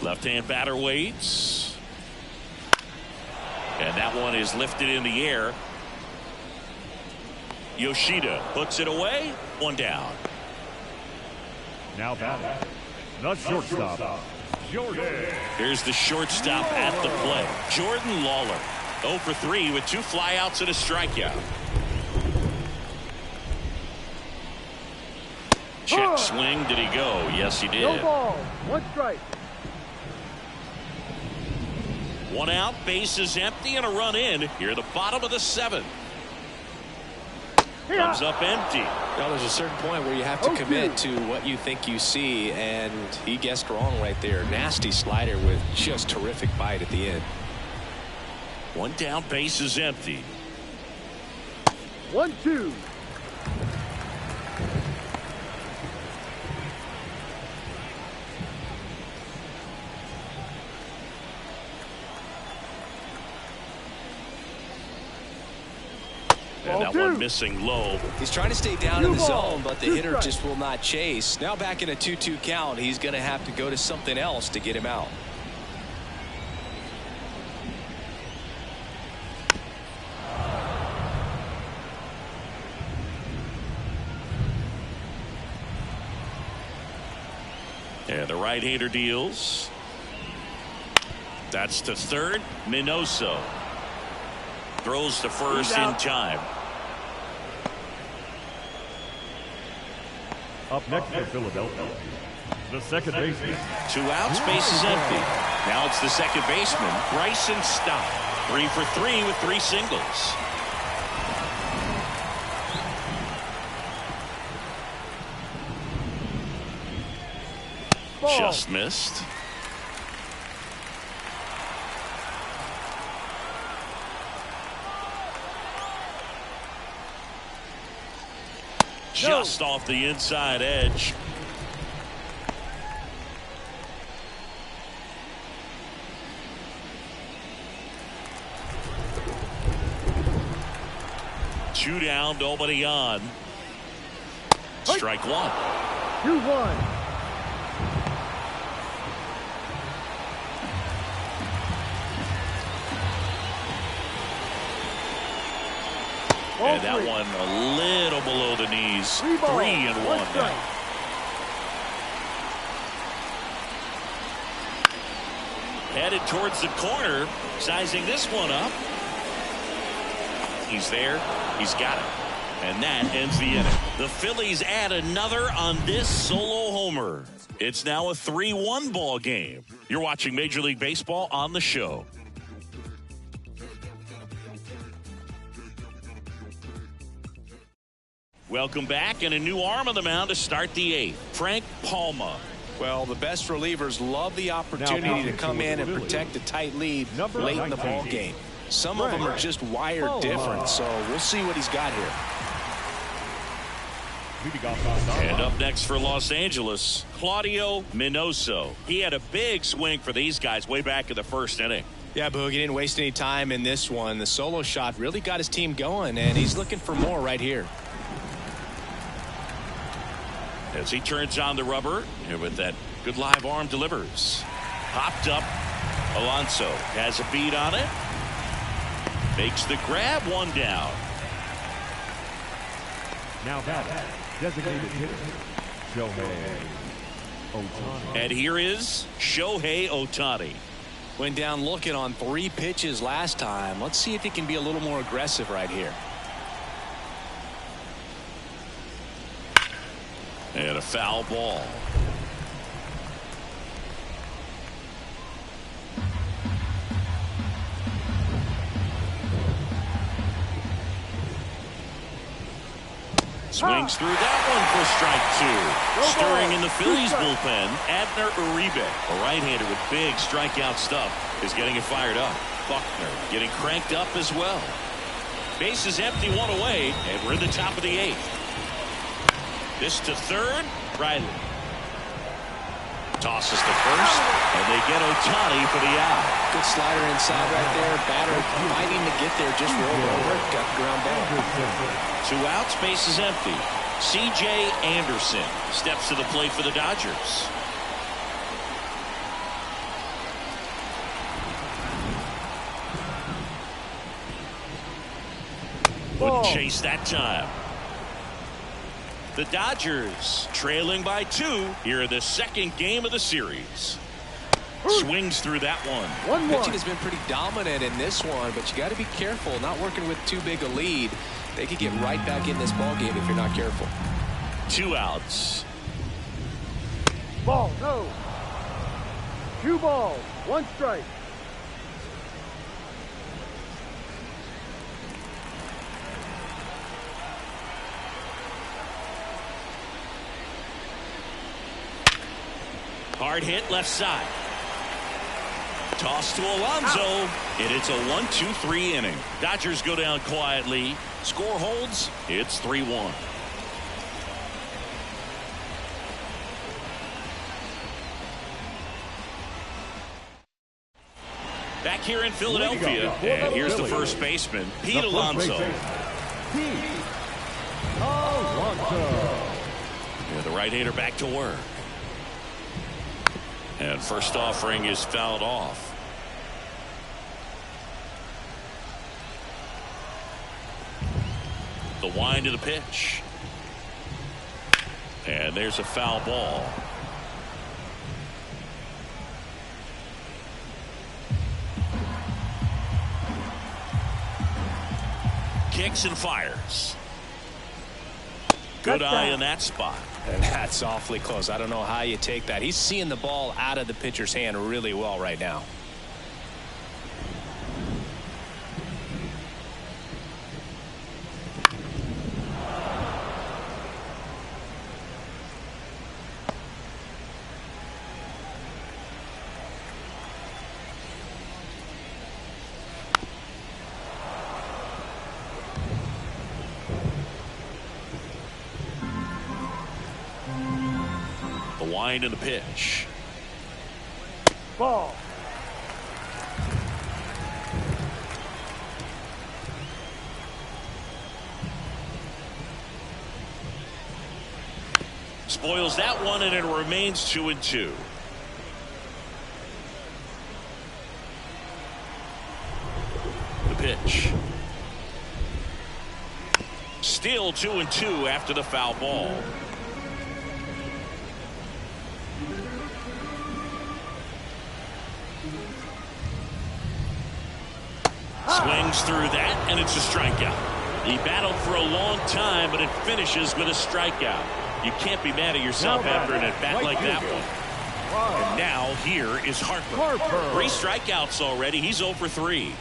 Left-hand batter waits. And that one is lifted in the air. Yoshida puts it away. One down. Now batting, the shortstop, Jordan. Here's the shortstop at the plate, Jordan Lawler. 0 for 3 with 2 flyouts and a strikeout. Check swing. Did he go? Yes, he did. No ball. 1 strike. 1 out, bases empty, and a run in. Here at the bottom of the 7th. Comes up empty. Now there's a certain point where you have to commit to what you think you see, and he guessed wrong right there. Nasty slider with just terrific bite at the end. 1 down, bases empty. 1-2. And that one missing low. He's trying to stay down in the zone, but the hitter just will not chase. Now back in a 2-2 count, he's going to have to go to something else to get him out. And the right-hander deals. That's to third. Minoso throws to first in time. Up next for Philadelphia, the second baseman. 2 outs, bases empty. Now it's the second baseman, Bryson Stott. 3 for 3 with 3 singles. Ball. Just missed. Just off the inside edge. Two down, nobody on. Strike 1. 2-1. And that one a little below the knees. 3 and 1 now. Headed towards the corner, sizing this one up. He's there. He's got it. And that ends the inning. The Phillies add another on this solo homer. It's now a 3-1 ball game. You're watching Major League Baseball on the show. Welcome back, and a new arm on the mound to start the 8th. Frank Palma. Well, the best relievers love the opportunity to come in and protect a tight lead late in the ball game. Some of them are just wired different, so we'll see what he's got here. And up next for Los Angeles, Claudio Minoso. He had a big swing for these guys way back in the first inning. Yeah, Boog, he didn't waste any time in this one. The solo shot really got his team going, and he's looking for more right here. As he turns on the rubber, and with that good live arm delivers. Popped up. Alonso has a beat on it. Makes the grab, 1 down. Now batting, designated hitter, Shohei Ohtani. And here is Shohei Ohtani. Went down looking on 3 pitches last time. Let's see if he can be a little more aggressive right here. And a foul ball. Swings through that one for strike two. Stirring in the Phillies bullpen, Abner Uribe, a right-hander with big strikeout stuff, is getting it fired up. Buckner getting cranked up as well. Bases empty, one away, and we're in the top of the eighth. This to third, Riley. Tosses to first, and they get Ohtani for the out. Good slider inside right there. Batter fighting to get there, just rolled over. Got the ground ball. 2 outs, bases empty. C.J. Anderson steps to the plate for the Dodgers. Wouldn't chase that time. The Dodgers trailing by 2 here in the second game of the series. Swings through that one. Pitching has been pretty dominant in this one, but you got to be careful. Not working with too big a lead. They could get right back in this ball game if you're not careful. 2 outs. Ball, no. 2 balls, 1 strike. Hard hit left side. Toss to Alonso, and it's a 1-2-3 inning. Dodgers go down quietly. Score holds. It's 3-1. Back here in Philadelphia, and here's the first baseman, Pete Alonso. And the right-hander back to work. And first offering is fouled off. The wind of the pitch. And there's a foul ball. Kicks and fires. Good eye in that spot. And that's awfully close. I don't know how you take that. He's seeing the ball out of the pitcher's hand really well right now. Wind in the pitch. Ball. Spoils that one, and it remains 2-2. The pitch. Still 2-2 after the foul ball. Swings through that, and it's a strikeout. He battled for a long time, but it finishes with a strikeout. You can't be mad at yourself after an at-bat like that one. And now here is Harper. 3 strikeouts already. He's 0 for 3.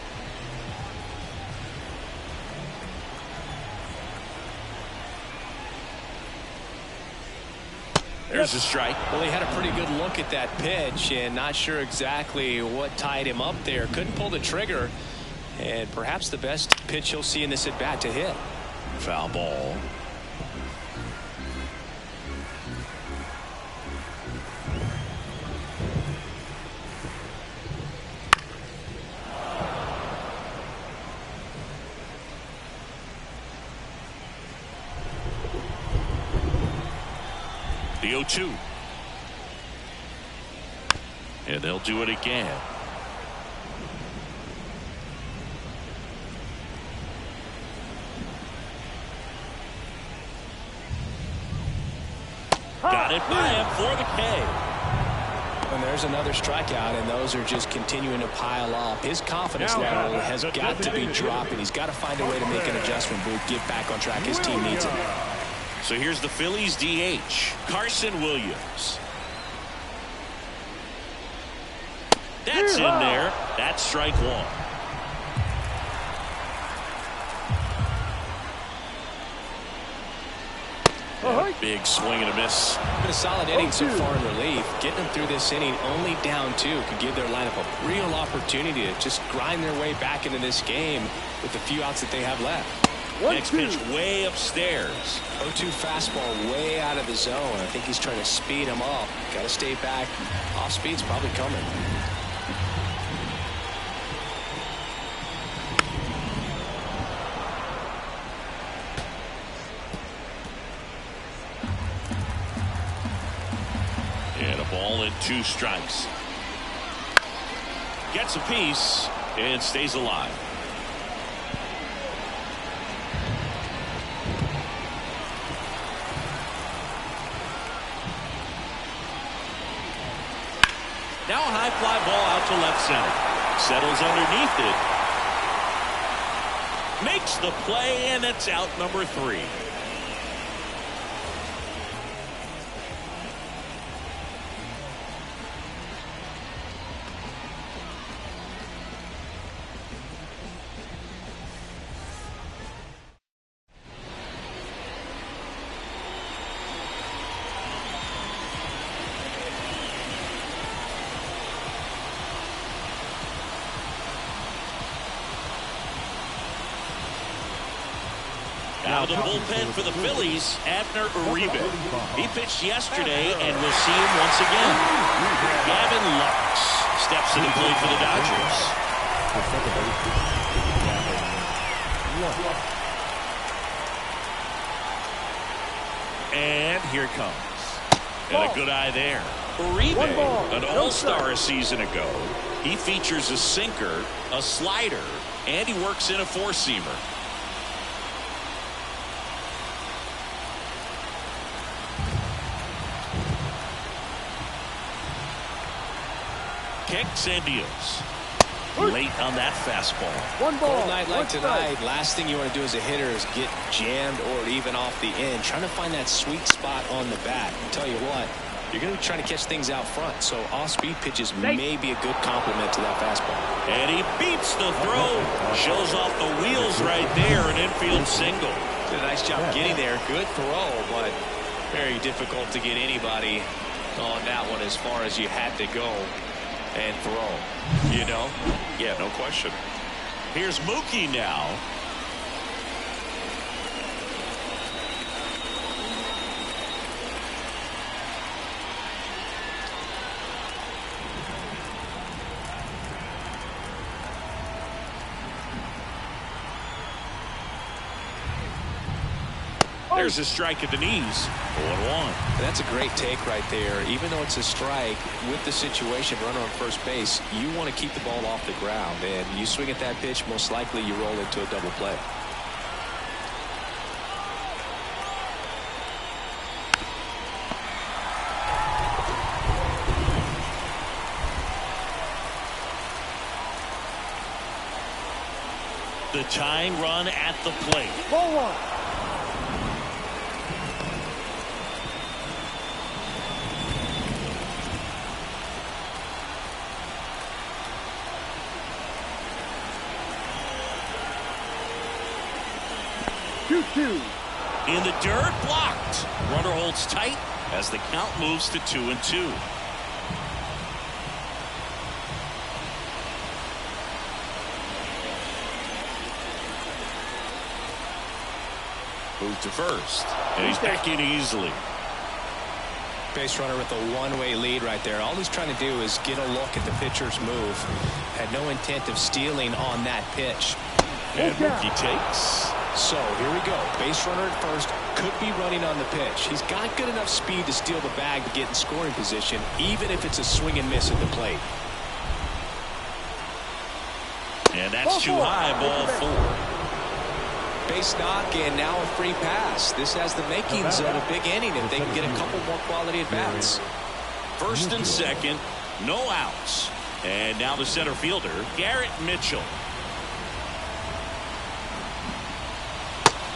There's a strike. Well, he had a pretty good look at that pitch and not sure exactly what tied him up there. Couldn't pull the trigger. And perhaps the best pitch he'll see in this at-bat to hit. Foul ball. The 0-2. And they'll do it again. Got it by him for the K. And there's another strikeout, and those are just continuing to pile up. His confidence level has got to be dropping. He's got to find a way to make an adjustment, Boot, get back on track. His team needs it. So here's the Phillies DH, Carson Williams. That's in there. That's strike 1. Big swing and a miss. Been a solid inning so far in relief. Getting them through this inning only down 2 could give their lineup a real opportunity to just grind their way back into this game with the few outs that they have left. Next pitch way upstairs. 0-2 fastball way out of the zone. I think he's trying to speed him up. Got to stay back. Off speed's probably coming. And a ball and 2 strikes. Gets a piece and stays alive. Now a high fly ball out to left center. Settles underneath it. Makes the play, and it's out number 3. Now the bullpen for the Phillies, Abner Uribe. He pitched yesterday, and we'll see him once again. Gavin Lux steps to the plate for the Dodgers. And here it comes. And a good eye there. Uribe, an all-star a season ago. He features a sinker, a slider, and he works in a four-seamer. Kicks and deals. Late on that fastball. Cold night like tonight, last thing you want to do as a hitter is get jammed or even off the end. Trying to find that sweet spot on the bat. I'll tell you what, you're going to be trying to catch things out front, so off-speed pitches may be a good complement to that fastball. And he beats the throw. Shows off the wheels right there, an infield single. Did a nice job getting there. Good throw, but very difficult to get anybody on that one as far as you had to go and throw. You know? Yeah, no question. Here's Mookie now. There's a strike at the knees. 0-1. That's a great take right there. Even though it's a strike, with the situation, runner on first base, you want to keep the ball off the ground. And you swing at that pitch, most likely you roll into a double play. The tying run at the plate. Ball 1. In the dirt, blocked. Runner holds tight as the count moves to 2-2. Move to first, and he's back in easily. Base runner with a one-way lead right there. All he's trying to do is get a look at the pitcher's move. Had no intent of stealing on that pitch. And Mookie takes. So here we go. Base runner at first, could be running on the pitch. He's got good enough speed to steal the bag to get in scoring position, even if it's a swing and miss at the plate. And that's too high, ball 4. Base knock, and now a free pass. This has the makings of a big inning if they can get a couple more quality at bats. First and second, no outs. And now the center fielder, Garrett Mitchell.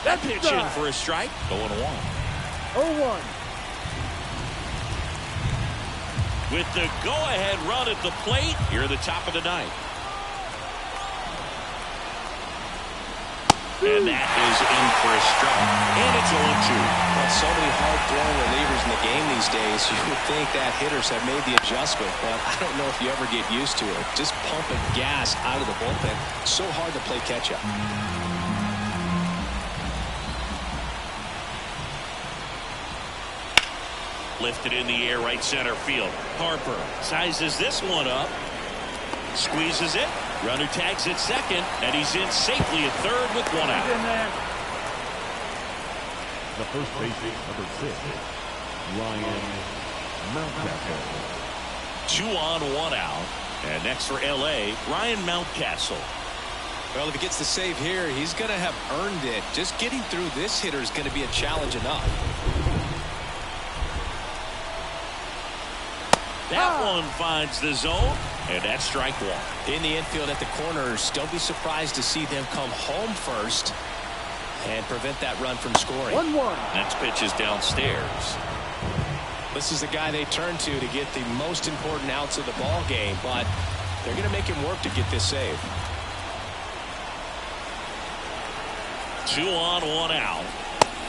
That pitch in for a strike. 0-1. 0-1. With the go-ahead run at the plate, here at the top of the ninth. And that is in for a strike. And it's 0-2. Well, so many hard-throwing relievers in the game these days. You would think that hitters have made the adjustment, but I don't know if you ever get used to it. Just pumping gas out of the bullpen. So hard to play catch-up. Lifted in the air, right center field. Harper sizes this one up. Squeezes it. Runner tags at second, and he's in safely at third with one out. The first baseman, number 6, Ryan Mountcastle. 2 on, 1 out. And next for L.A., Ryan Mountcastle. Well, if he gets the save here, he's going to have earned it. Just getting through this hitter is going to be a challenge enough. That one finds the zone, and that's strike 1. In the infield at the corners, don't be surprised to see them come home first and prevent that run from scoring. 1-1. Next pitch is downstairs. This is the guy they turn to get the most important outs of the ball game, but they're going to make him work to get this save. 2 on, 1 out.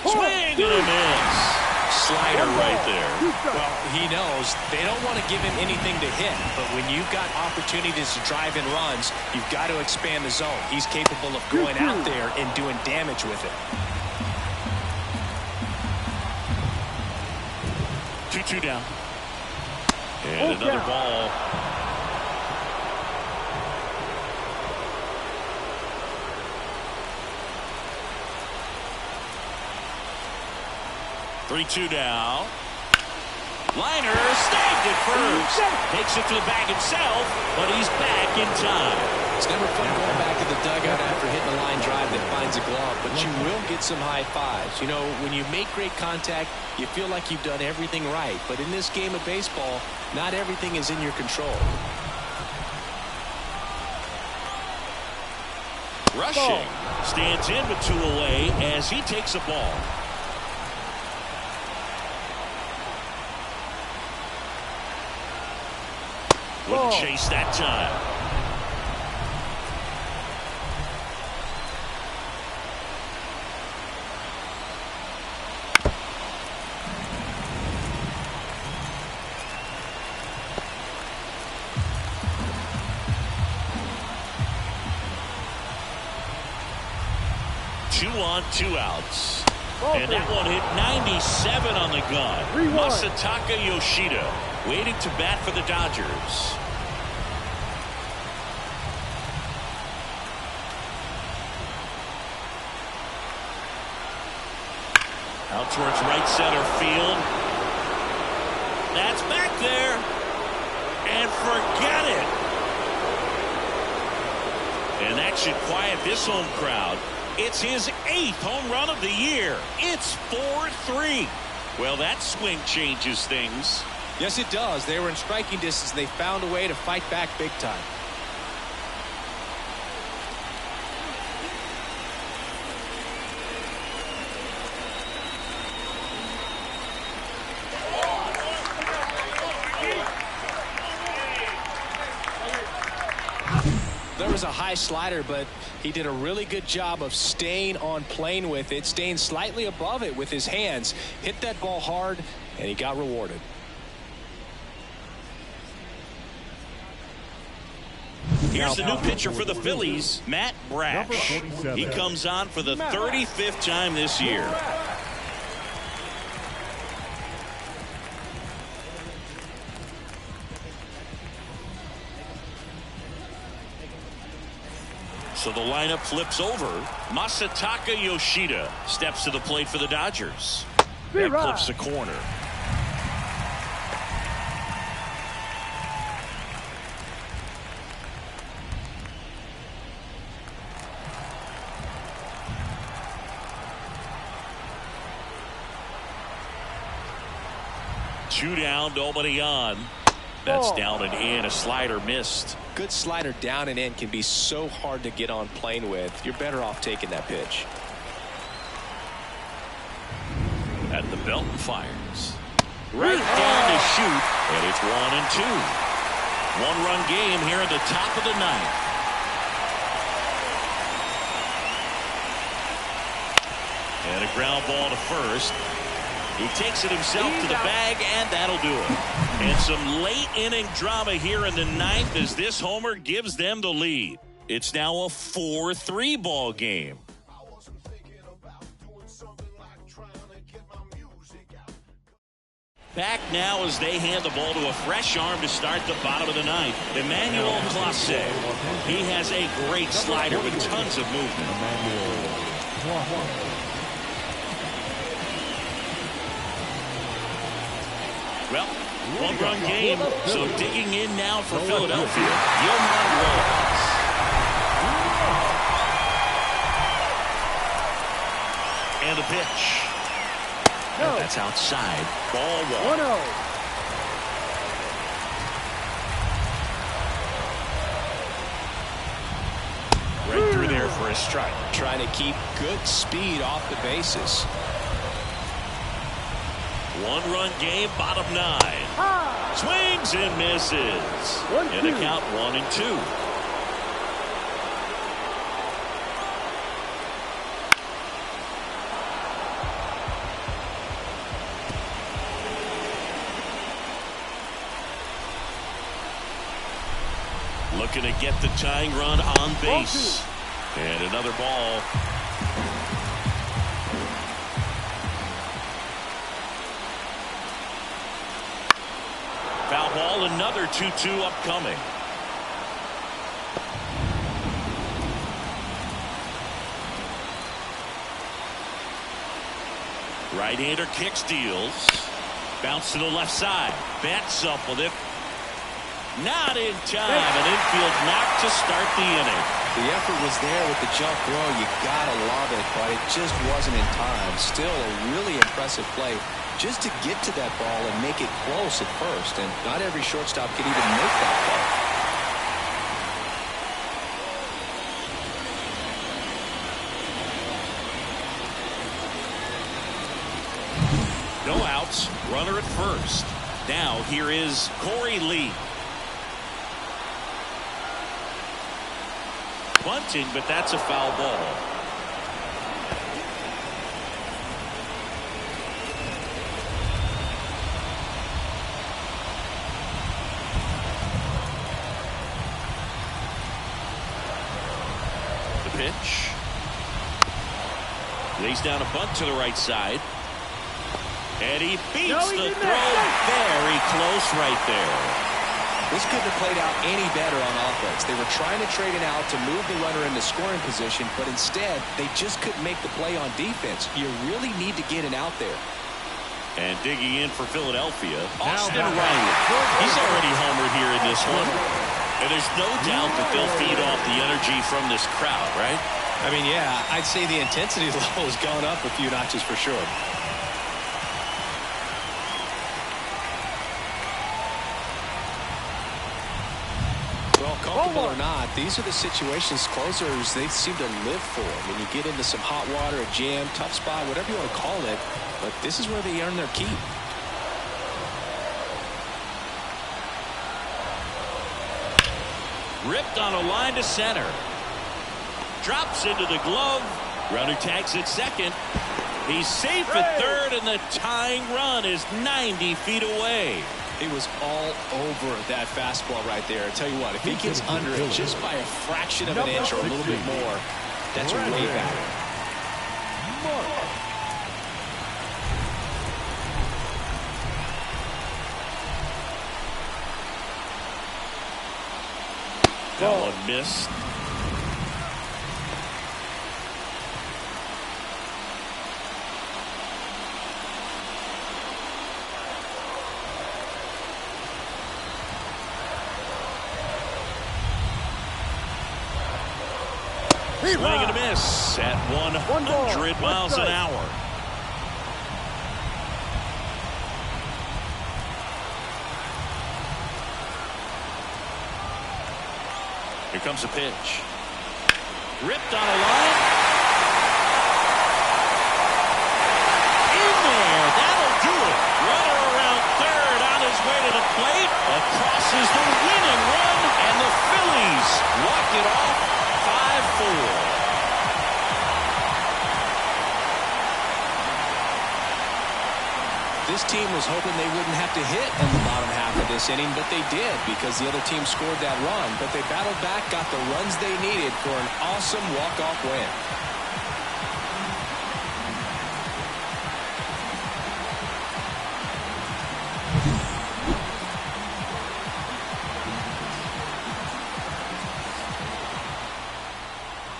Swing and a miss. Slider right there. Well, he knows they don't want to give him anything to hit, but when you've got opportunities to drive in runs, you've got to expand the zone. He's capable of going out there and doing damage with it. 2-2 down. And another ball. Three-two now. Liner snagged at first. Takes it to the bag himself, but he's back in time. It's never fun going back to the dugout after hitting a line drive that finds a glove, but you will get some high fives. You know, when you make great contact, you feel like you've done everything right. But in this game of baseball, not everything is in your control. Rushing. Stands in with 2 away as he takes a ball. Wouldn't chase that time. Two on, 2 outs. And that one hit 97 on the gun. Masataka Yoshida waiting to bat for the Dodgers. Out towards right center field. That's back there. And forget it. And that should quiet this home crowd. It's his 8th home run of the year. It's 4-3. Well, that swing changes things. Yes, it does. They were in striking distance. They found a way to fight back big time. There was a high slider, but he did a really good job of staying on plane with it, staying slightly above it with his hands. Hit that ball hard, and he got rewarded. Here's the new pitcher for the Phillies, Matt Brash. He comes on for the 35th time this year. So the lineup flips over. Masataka Yoshida steps to the plate for the Dodgers. That clips the corner. Two down, nobody on. That's down and in. A slider missed. Good slider down and in can be so hard to get on plane with. You're better off taking that pitch. At the belt and fires. Right down to shoot. And it's 1-2. 1-run game here at the top of the ninth. And a ground ball to first. He takes it himself to the bag, and that'll do it. And some late inning drama here in the ninth as this homer gives them the lead. It's now a 4-3 ball game. Back now as they hand the ball to a fresh arm to start the bottom of the ninth. Emmanuel Clase. He has a great slider with tons of movement. Well, one-run game, so digging in now for Philadelphia. Yohan Rojas. And the pitch. No. That's outside. Ball 1. 1-0. Right through there for a strike. Trying to keep good speed off the bases. One-run game, bottom 9. Swings and misses. 1-2. And the count 1-2. Looking to get the tying run on base. And another ball. Foul ball, another 2-2 upcoming. Right-hander kicks, deals. Bounce to the left side. Bats up with it. Not in time. An infield knock to start the inning. The effort was there with the jump throw. You gotta love it, but it just wasn't in time. Still a really impressive play just to get to that ball and make it close at first. And not every shortstop can even make that play. No outs. Runner at first. Now here is Corey Lee. Bunting, but that's a foul ball. The pitch. Lays down a bunt to the right side. And he beats the throw. Very close right there. This couldn't have played out any better on offense. They were trying to trade it out to move the runner into scoring position, but instead they just couldn't make the play on defense. You really need to get it out there. And digging in for Philadelphia, Austin Riley. He's already homered here in this one. And there's no doubt that they'll feed off the energy from this crowd, right? I mean, yeah, I'd say the intensity level has gone up a few notches for sure. Comfortable or not, these are the situations closers they seem to live for. When you get into some hot water, a jam, tough spot, whatever you want to call it, but this is where they earn their keep. Ripped on a line to center. Drops into the glove. Runner tags at second. He's safe at third, and the tying run is 90 feet away. He was all over that fastball right there. I tell you what, if he gets under it just by a fraction of an inch or a little bit more, that's way back. That one missed. Swing and a miss at 100 miles an hour. Here comes a pitch. Ripped on a line. In there. That'll do it. Runner around third on his way to the plate. Across is the winning run. And the Phillies walk it off 5-4. His team was hoping they wouldn't have to hit in the bottom half of this inning, but they did because the other team scored that run. But they battled back, got the runs they needed for an awesome walk-off win.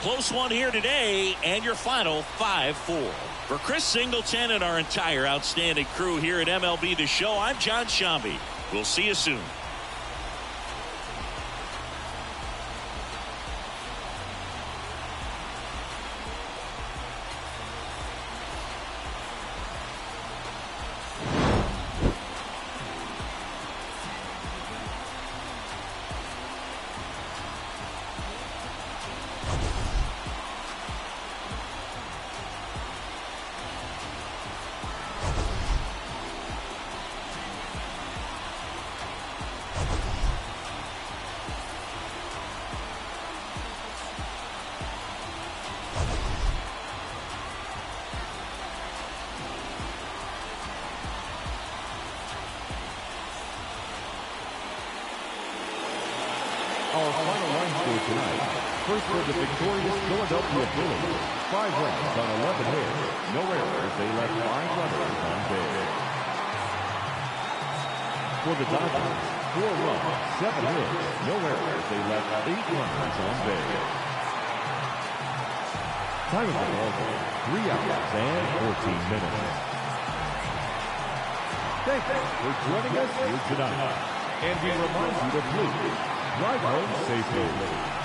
Close one here today, and your final 5-4. For Chris Singleton and our entire outstanding crew here at MLB The Show, I'm John Shambi. We'll see you soon. Our final line score tonight. First for the victorious Philadelphia Phillies. 5 runs on 11 hits. No errors. They left 5 runners on base. For the Dodgers, 4 runs, 7 hits. No errors. They left 8 runners on base. Time of the ball game, 3 hours and 14 minutes. Thank you for joining us here tonight. And we remind you to please drive home safely.